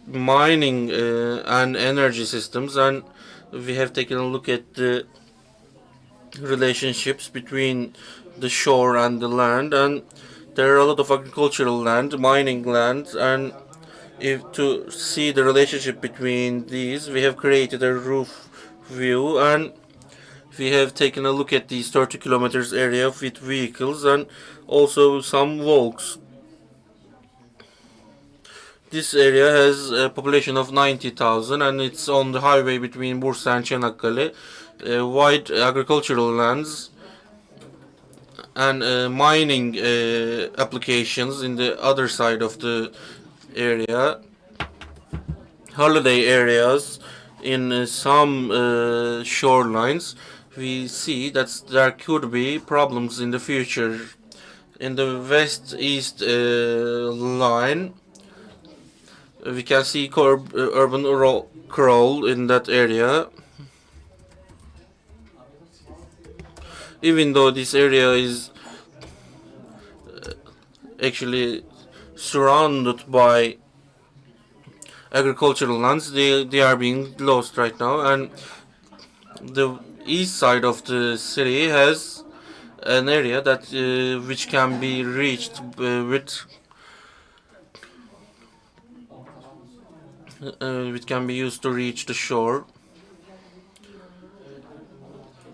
mining and energy systems, and we have taken a look at the relationships between the shore and the land, and there are a lot of agricultural land, mining land, and if to see the relationship between these, we have created a roof view, and we have taken a look at these 30 kilometers area with vehicles and also some walks. This area has a population of 90,000, and it's on the highway between Bursa and Çanakkale. Wide agricultural lands and mining applications in the other side of the area. Holiday areas in some shorelines. We see that there could be problems in the future. In the west-east line, we can see urban crawl in that area. Even though this area is actually surrounded by agricultural lands, they are being lost right now, and the east side of the city has an area that which can be reached which can be used to reach the shore.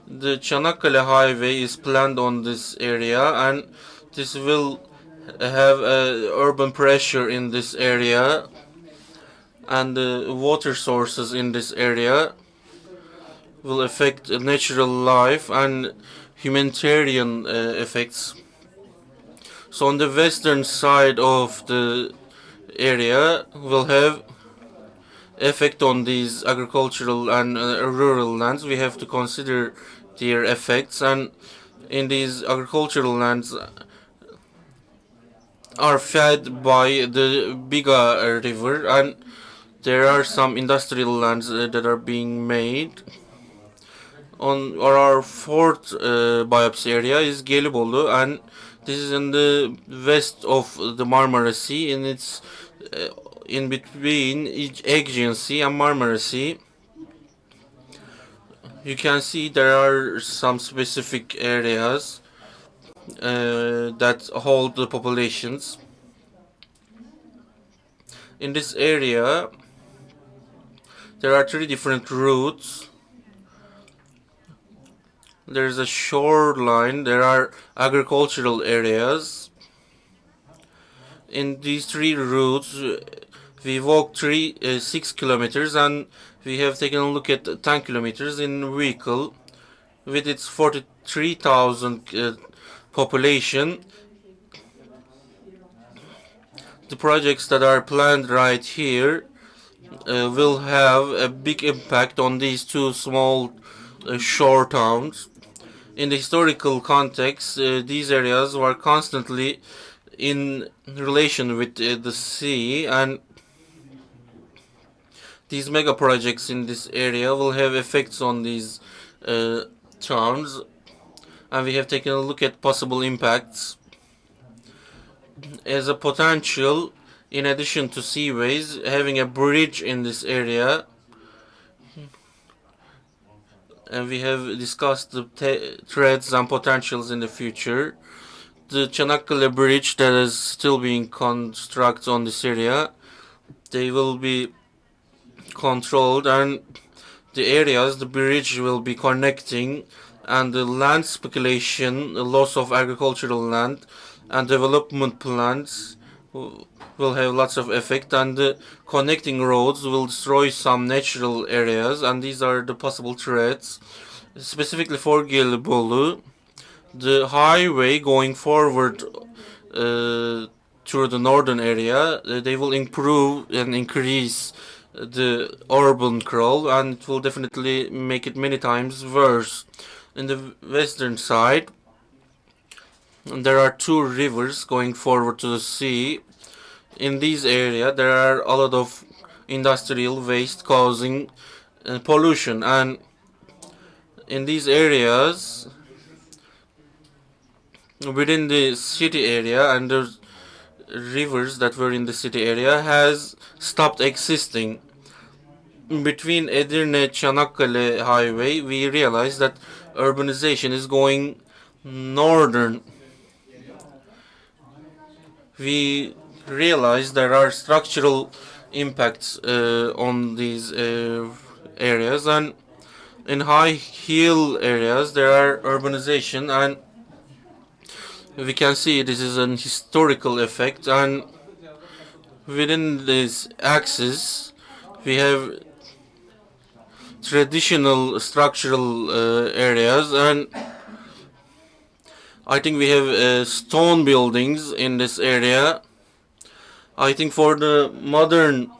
The Çanakkale Highway is planned on this area, and this will have urban pressure in this area, and the water sources in this area will affect natural life and humanitarian effects. So on the western side of the area will have effect on these agricultural and rural lands. We have to consider their effects, and in these agricultural lands are fed by the Biga river, and there are some industrial lands that are being made. On our fourth biopsy area is Gelibolu, and this is in the west of the Marmara Sea, and it's in between Aegean Sea and Marmara Sea. You can see there are some specific areas that hold the populations. In this area, there are 3 different routes. There is a shoreline, there are agricultural areas. In these 3 routes, we walked 6 kilometers, and we have taken a look at 10 kilometers in vehicle. With its 43,000 population, the projects that are planned right here will have a big impact on these 2 small shore towns. In the historical context, these areas were constantly in relation with the sea, and these mega projects in this area will have effects on these towns, and we have taken a look at possible impacts. As a potential, in addition to seaways, having a bridge in this area, and we have discussed the threats and potentials in the future. The Çanakkale Bridge that is still being constructed on this area, they will be controlled, and the areas the bridge will be connecting, and the land speculation, the loss of agricultural land, and development plans will have lots of effect, and the connecting roads will destroy some natural areas, and these are the possible threats. Specifically for Gelibolu, the highway going forward through the northern area, they will improve and increase the urban crawl, and it will definitely make it many times worse. In the western side, there are two rivers going forward to the sea. In this area, there are a lot of industrial waste causing pollution, and in these areas, within the city area, and the rivers that were in the city area has stopped existing. Between Edirne-Çanakkale highway, we realized that urbanization is going northern. We realized there are structural impacts on these areas, and in high hill areas there are urbanization, and we can see this is an historical effect, and within this axis we have traditional structural areas, and I think we have stone buildings in this area. I think for the modern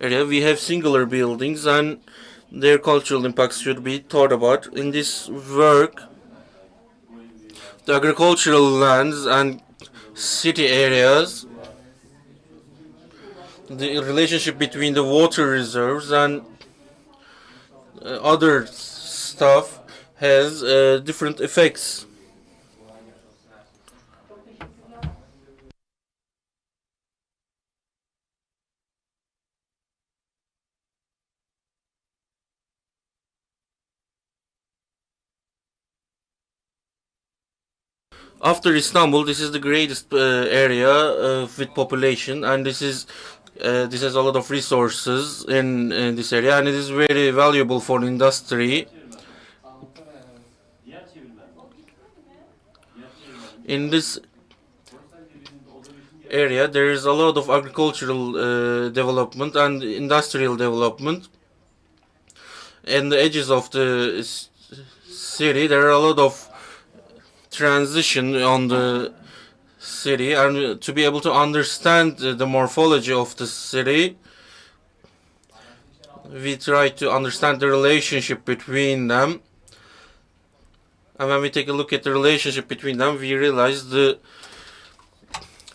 area we have singular buildings, and their cultural impacts should be thought about. In this work, the agricultural lands and city areas, the relationship between the water reserves and other stuff has different effects. After Istanbul, this is the greatest area with population, and this has a lot of resources in this area, and it is very valuable for industry. In this area, there is a lot of agricultural development and industrial development. In the edges of the city, there are a lot of transition on the city, and to be able to understand the morphology of the city, we try to understand the relationship between them. And when we take a look at the relationship between them, we realize the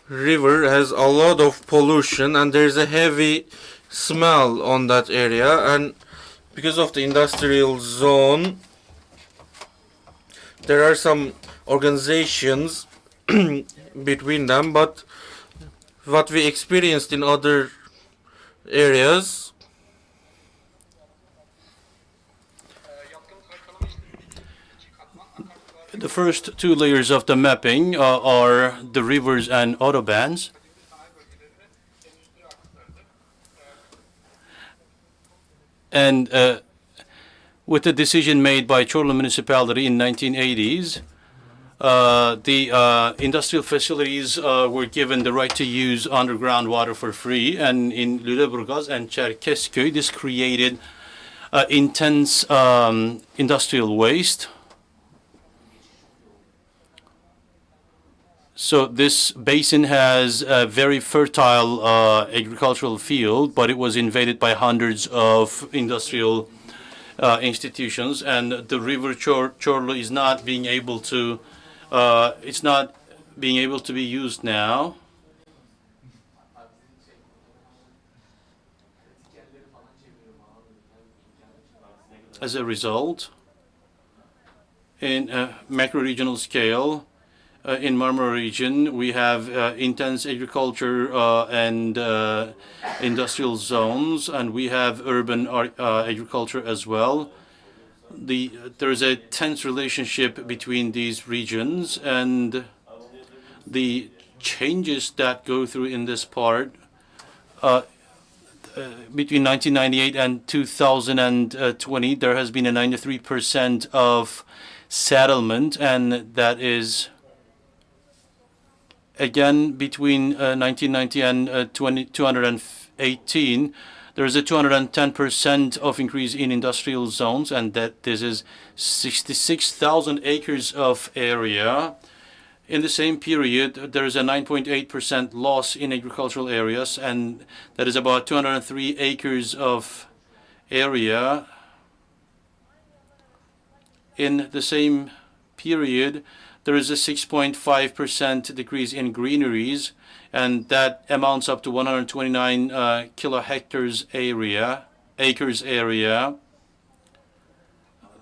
river has a lot of pollution, and there's a heavy smell on that area, and because of the industrial zone, there are some organizations between them, but what we experienced in other areas, the first two layers of the mapping are the rivers and autobahns. And with the decision made by Çorlu municipality in 1980s, the industrial facilities were given the right to use underground water for free. And in Lüleburgaz and Çerkezköy, this created intense industrial waste. So this basin has a very fertile agricultural field, but it was invaded by hundreds of industrial institutions, and the river Çorlu is not being able to be used now. As a result, in a macro-regional scale, in Marmara region, we have intense agriculture and industrial zones, and we have urban agriculture as well. There is a tense relationship between these regions, and the changes that go through in this part between 1998 and 2020, there has been a 93% of settlement, and that is again between 1990 and 2018. There is a 210% of increase in industrial zones, and that this is 66,000 acres of area. In the same period, there is a 9.8% loss in agricultural areas, and that is about 203 acres of area. In the same period, there is a 6.5% decrease in greeneries, and that amounts up to 129 kilohectares acres area.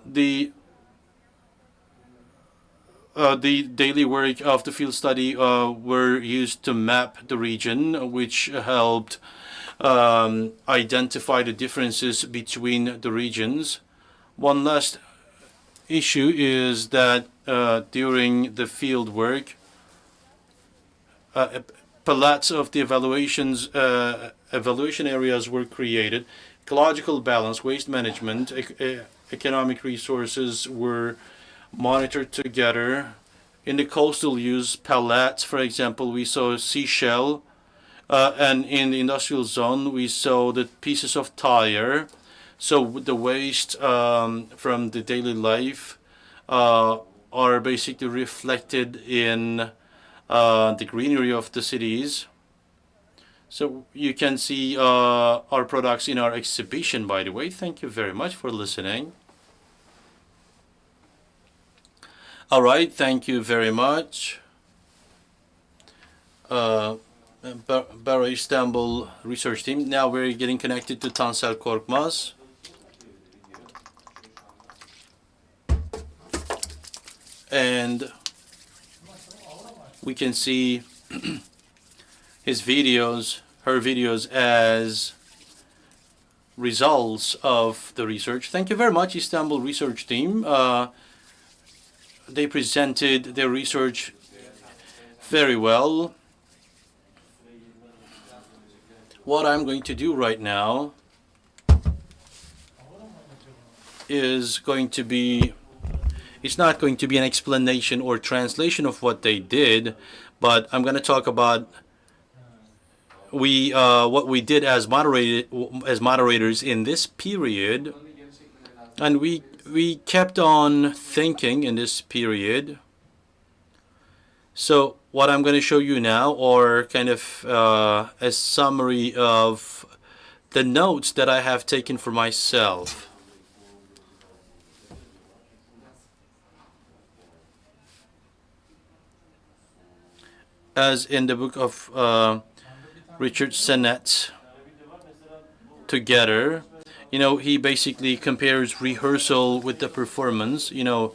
The daily work of the field study were used to map the region, which helped identify the differences between the regions. One last issue is that during the field work, palettes of the evaluation areas were created. Ecological balance, waste management, economic resources were monitored together. In the coastal use, pallets, for example, we saw seashell, and in the industrial zone, we saw the pieces of tire. So the waste from the daily life are basically reflected in the greenery of the cities. So you can see our products in our exhibition, by the way. Thank you very much for listening. All right, thank you very much. AURA Istanbul research team. Now we're getting connected to Tansel Korkmaz. And we can see his videos, her videos as results of the research. Thank you very much, Istanbul research team. They presented their research very well. What I'm going to do right now is going to be, it's not going to be an explanation or translation of what they did, but I'm going to talk about what we did as moderators in this period, and we kept on thinking in this period. So what I'm going to show you now are kind of a summary of the notes that I have taken for myself. As in the book of Richard Sennett, Together, you know, he basically compares rehearsal with the performance. You know,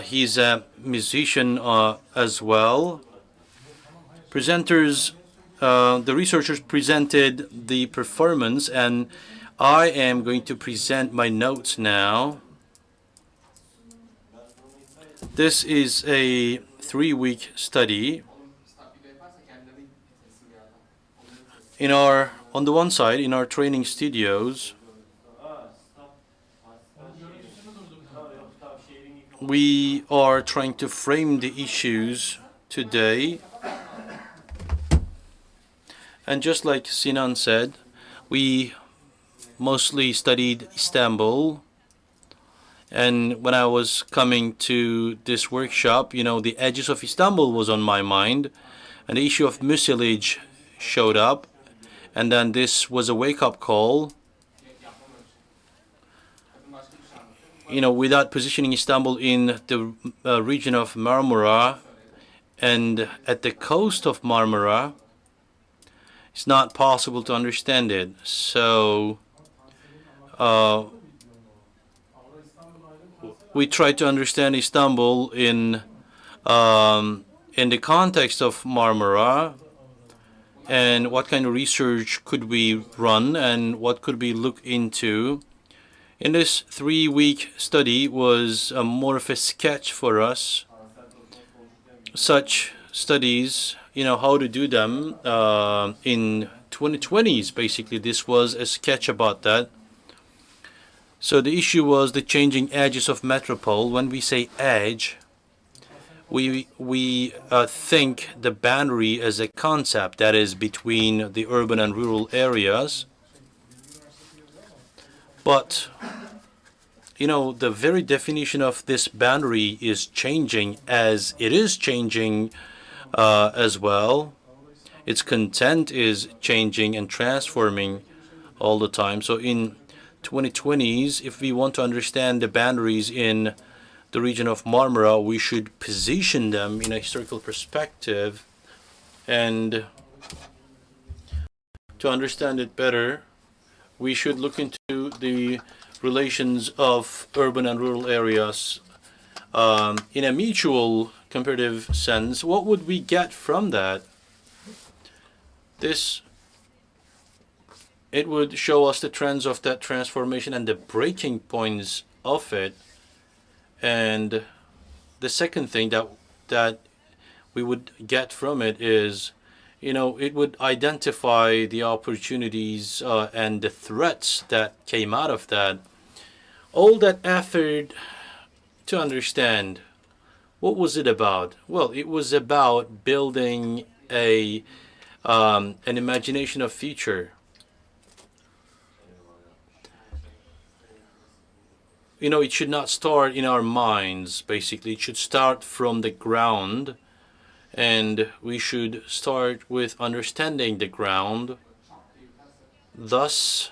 he's a musician as well. Presenters, the researchers presented the performance, and I am going to present my notes now. This is a 3-week study. On the one side, in our training studios, we are trying to frame the issues today. And just like Sinan said, we mostly studied Istanbul. And when I was coming to this workshop, you know, the edges of Istanbul was on my mind, and the issue of mucilage showed up. And then this was a wake-up call. You know, without positioning Istanbul in the region of Marmara and at the coast of Marmara, it's not possible to understand it. So we try to understand Istanbul in the context of Marmara, and what kind of research could we run and what could we look into. In this 3-week study was more of a sketch for us. Such studies, how to do them in 2020s, basically. This was a sketch about that. So the issue was the changing edges of metropole. When we say edge, we think the boundary as a concept that is between the urban and rural areas. But, the very definition of this boundary is changing, as it is changing as well. Its content is changing and transforming all the time. So in 2020s, if we want to understand the boundaries in the region of Marmara, we should position them in a historical perspective. And to understand it better, we should look into the relations of urban and rural areas in a mutual comparative sense. What would we get from that? It would show us the trends of that transformation and the breaking points of it. And the second thing that we would get from it is, it would identify the opportunities and the threats that came out of that. All that effort to understand, what was it about? Well, it was about building an imagination of future. It should not start in our minds, basically. It should start from the ground, and we should start with understanding the ground. Thus,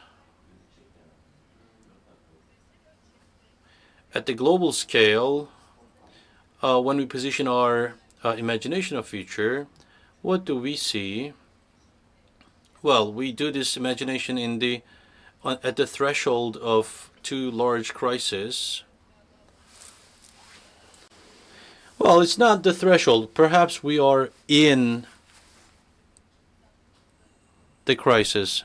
at the global scale, when we position our imagination of future, what do we see? Well, we do this imagination at the threshold of 2 large crises. Well, it's not the threshold. Perhaps we are in the crisis.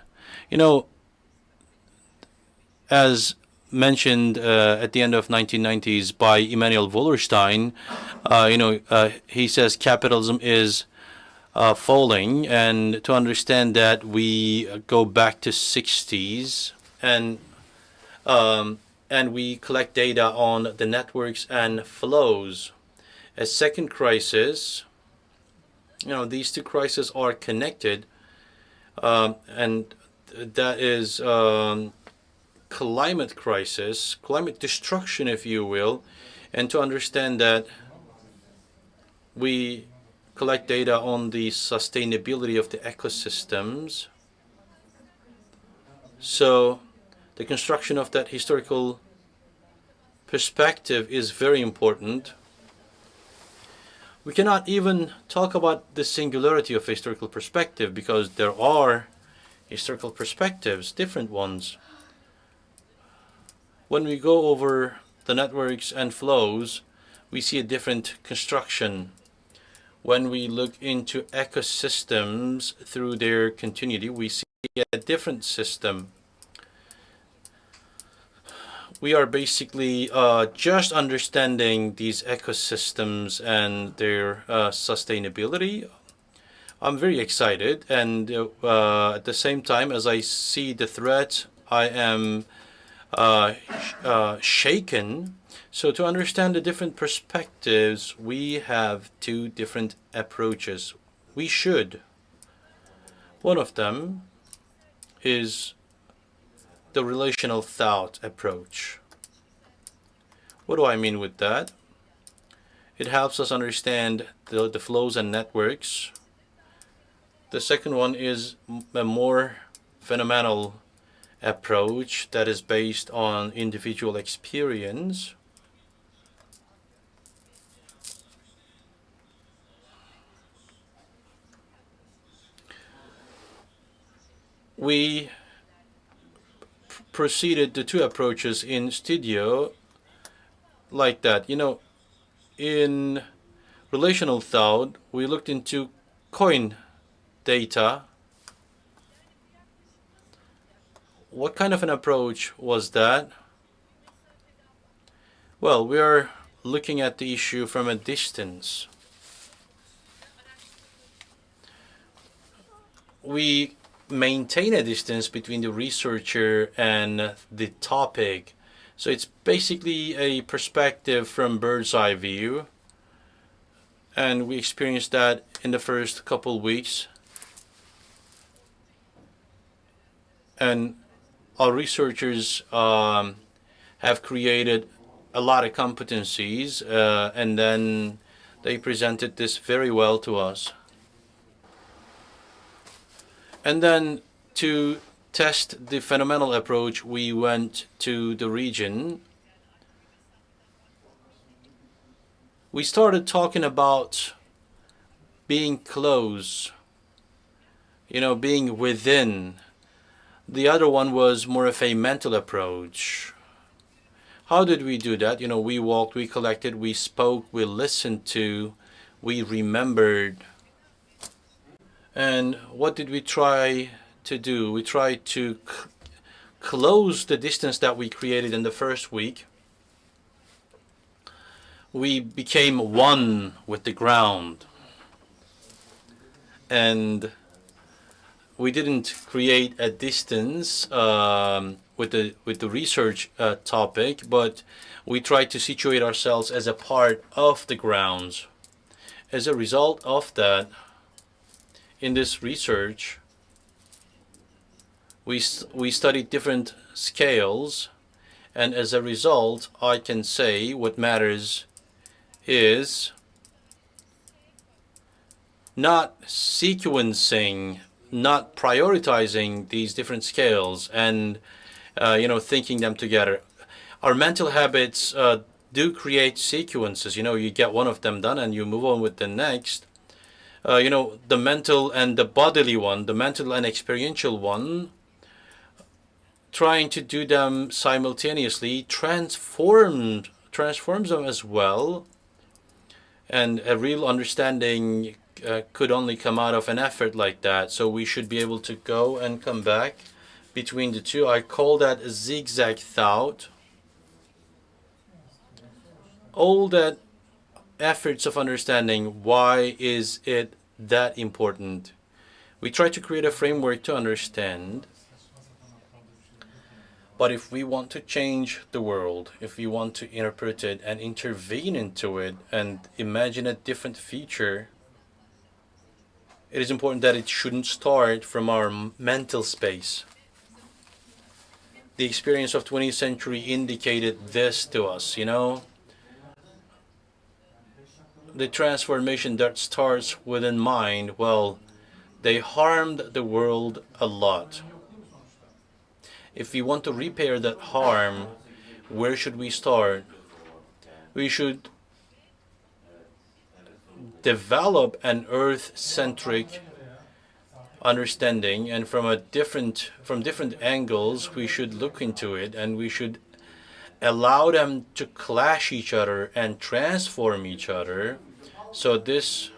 As mentioned at the end of 1990s by Emanuel Wallerstein, he says capitalism is falling, and to understand that, we go back to 60s and we collect data on the networks and flows. A second crisis, these 2 crises are connected, and that is climate crisis, climate destruction, if you will. And to understand that, we collect data on the sustainability of the ecosystems. So the construction of that historical perspective is very important. We cannot even talk about the singularity of historical perspective, because there are historical perspectives, different ones. When we go over the networks and flows, we see a different construction. When we look into ecosystems through their continuity, we see a different system. We are basically just understanding these ecosystems and their sustainability. I'm very excited, and at the same time, as I see the threat, I am shaken. So to understand the different perspectives, we have 2 different approaches. We should. One of them is the relational thought approach. What do I mean with that? It helps us understand the flows and networks. The second one is a more phenomenal approach that is based on individual experience. We proceeded the 2 approaches in studio. like that. In relational thought, we looked into coin data. What kind of an approach was that? Well, we are looking at the issue from a distance. We maintain a distance between the researcher and the topic. So it's basically a perspective from bird's eye view. And we experienced that in the first couple weeks. And our researchers have created a lot of competencies, and then they presented this very well to us. And then to test the phenomenal approach, we went to the region. We started talking about being close, being within. The other one was more of a mental approach. How did we do that? We walked, we collected, we spoke, we listened to, we remembered. And what did we try to do? We tried to close the distance that we created in the first week. We became one with the ground. And we didn't create a distance with the research topic, but we tried to situate ourselves as a part of the grounds. As a result of that, in this research, we studied different scales, and as a result, I can say what matters is not sequencing, not prioritizing these different scales and thinking them together. Our mental habits do create sequences. You get one of them done and you move on with the next. The mental and the bodily one, the mental and experiential one, trying to do them simultaneously transforms them as well. And a real understanding could only come out of an effort like that. So we should be able to go and come back between the two. I call that a zigzag thought. All that efforts of understanding, why is it that important? We try to create a framework to understand. But if we want to change the world, if we want to interpret it and intervene into it and imagine a different future, it is important that it shouldn't start from our mental space. The experience of 20th century indicated this to us, The transformation that starts within mind, well, they harmed the world a lot. If we want to repair that harm, where should we start? We should develop an earth-centric understanding, and from different angles we should look into it, and we should allow them to clash each other and transform each other. So this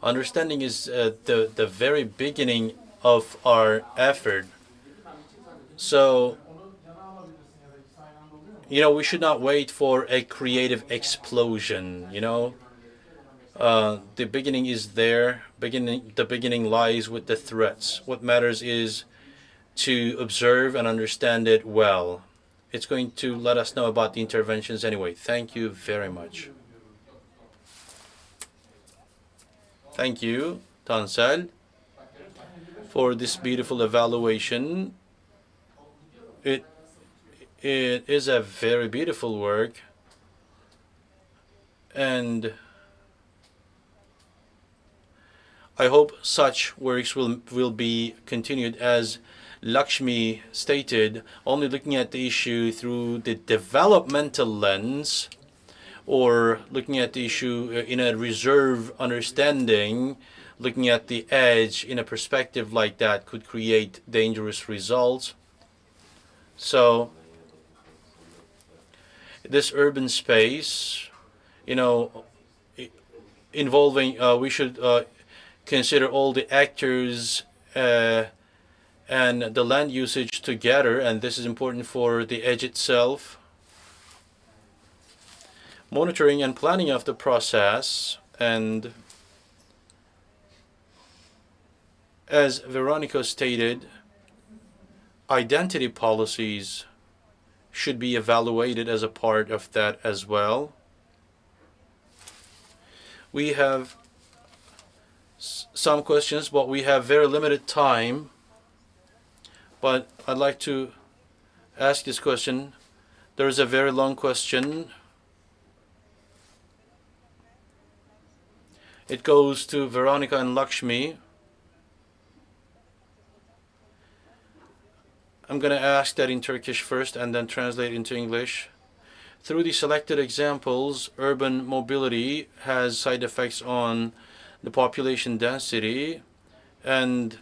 understanding is the very beginning of our effort. So we should not wait for a creative explosion. The beginning is there. The beginning lies with the threats. What matters is to observe and understand it well. It's going to let us know about the interventions anyway. Thank you very much. Thank you, Tansel, for this beautiful evaluation. It is a very beautiful work, and I hope such works will be continued. As Lakshmi stated, only looking at the issue through the developmental lens, or looking at the issue in a reserve understanding, looking at the edge in a perspective like that could create dangerous results. So this urban space, you know, involving, we should consider all the actors and the land usage together, and this is important for the edge itself. Monitoring and planning of the process, and as Veronica stated, identity policies should be evaluated as a part of that as well. We have some questions, but we have very limited time. But I'd like to ask this question. There is a very long question. It goes to Veronica and Lakshmi. I'm going to ask that in Turkish first and then translate into English. Through the selected examples, urban mobility has side effects on the population density and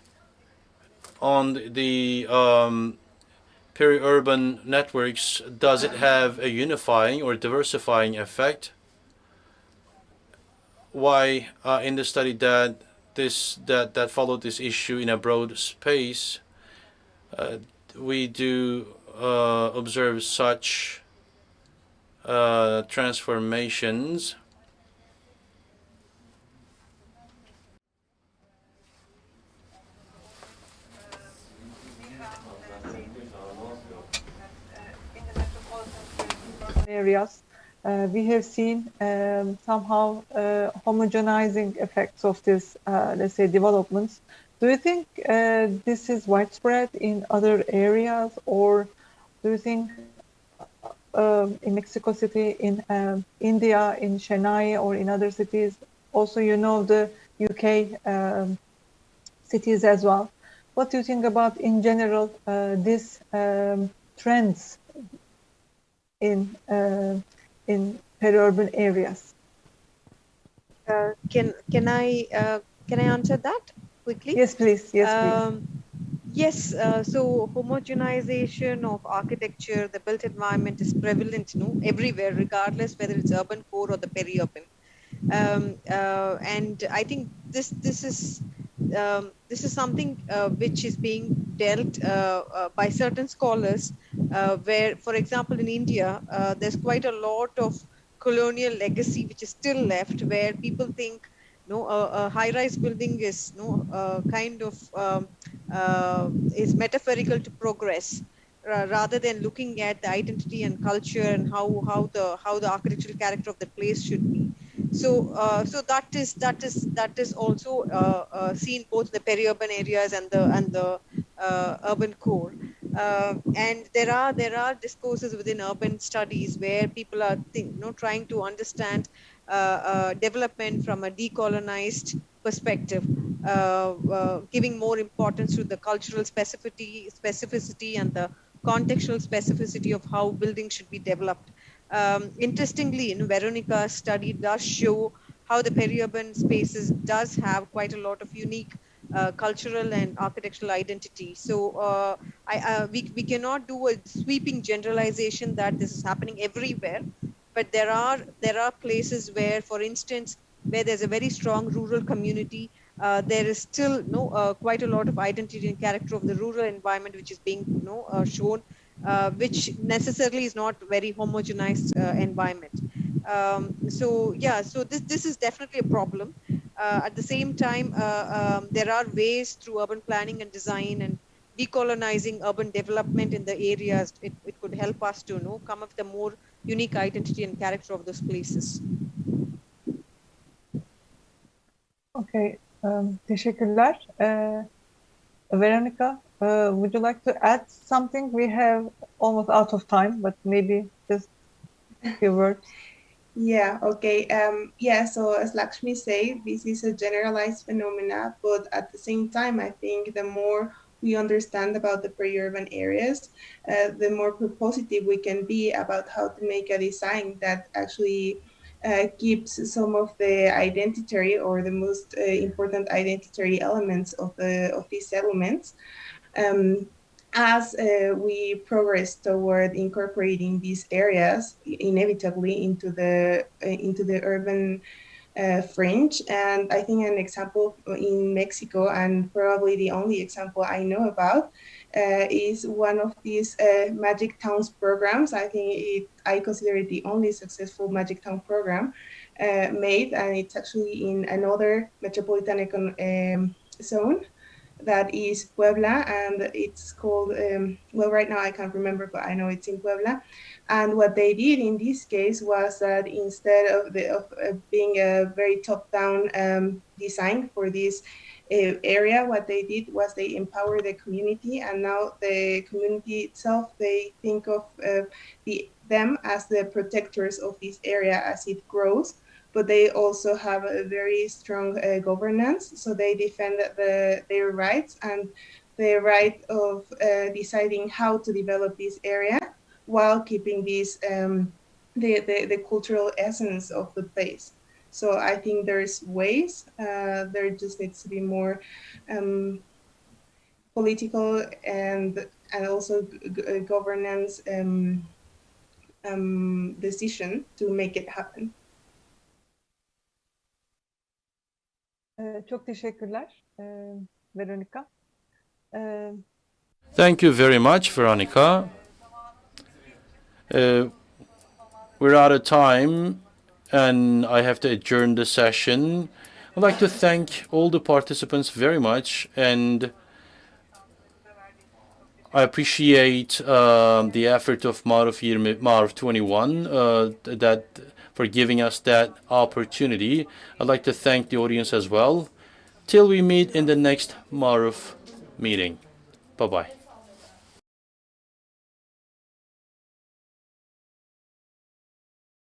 on the peri-urban networks. Does it have a unifying or diversifying effect? Why in the study that followed this issue in a broad space, we do observe such transformations. In the metropolitan areas, we have seen somehow homogenizing effects of this, let's say, developments. Do you think this is widespread in other areas, or do you think in Mexico City, in India, in Chennai, or in other cities? Also, you know, the UK cities as well. What do you think about, in general, these trends in peri-urban areas? Can I answer that quickly? Yes, please. Yes, please. Yes, so homogenization of architecture, the built environment is prevalent, everywhere, regardless whether it's urban core or the peri-urban. And I think this is something which is being dealt by certain scholars, where, for example, in India, there's quite a lot of colonial legacy which is still left, where people think a high-rise building is kind of is metaphorical to progress, rather than looking at the identity and culture and how the architectural character of the place should be. So that is also seen both in the peri-urban areas and the urban core. And there are discourses within urban studies where people are trying to understand development from a decolonized perspective, giving more importance to the cultural specificity and the contextual specificity of how buildings should be developed. Interestingly, Veronica's study does show how the peri-urban spaces does have quite a lot of unique cultural and architectural identity. So we cannot do a sweeping generalization that this is happening everywhere, but there are places where, for instance, where there's a very strong rural community, there is still quite a lot of identity and character of the rural environment which is being shown, which necessarily is not very homogenized environment. So yeah, so this is definitely a problem. At the same time, there are ways through urban planning and design and decolonizing urban development in the areas. It could help us to come up with a more unique identity and character of those places. Okay, teşekkürler. Veronica, would you like to add something? We have almost out of time, but maybe just a few words. Yeah, okay. Yeah, so as Lakshmi said, this is a generalized phenomena, but at the same time, I think the more we understand about the peri-urban areas, the more propositive we can be about how to make a design that actually keeps some of the identity or the most important identity elements of these settlements. as we progress toward incorporating these areas inevitably into the urban fringe. And I think an example in Mexico, and probably the only example I know about, is one of these Magic Towns programs. I consider it the only successful Magic Town program made, and it's actually in another metropolitan zone that is Puebla, and it's called, well, right now I can't remember, but I know it's in Puebla. And what they did in this case was that instead of being a very top-down design for this area, what they did was they empower the community, and now the community itself, they think of them as the protectors of this area as it grows, but they also have a very strong governance. So they defend their rights and the right of deciding how to develop this area while keeping this the cultural essence of the place. So I think there's ways. There just needs to be more political and also governance decision to make it happen. Çok teşekkürler Veronica. Thank you very much, Veronica. We're out of time, and I have to adjourn the session. I'd like to thank all the participants very much, and I appreciate the effort of MARUF21 that for giving us that opportunity. I'd like to thank the audience as well. Till we meet in the next MARUF meeting. Bye-bye.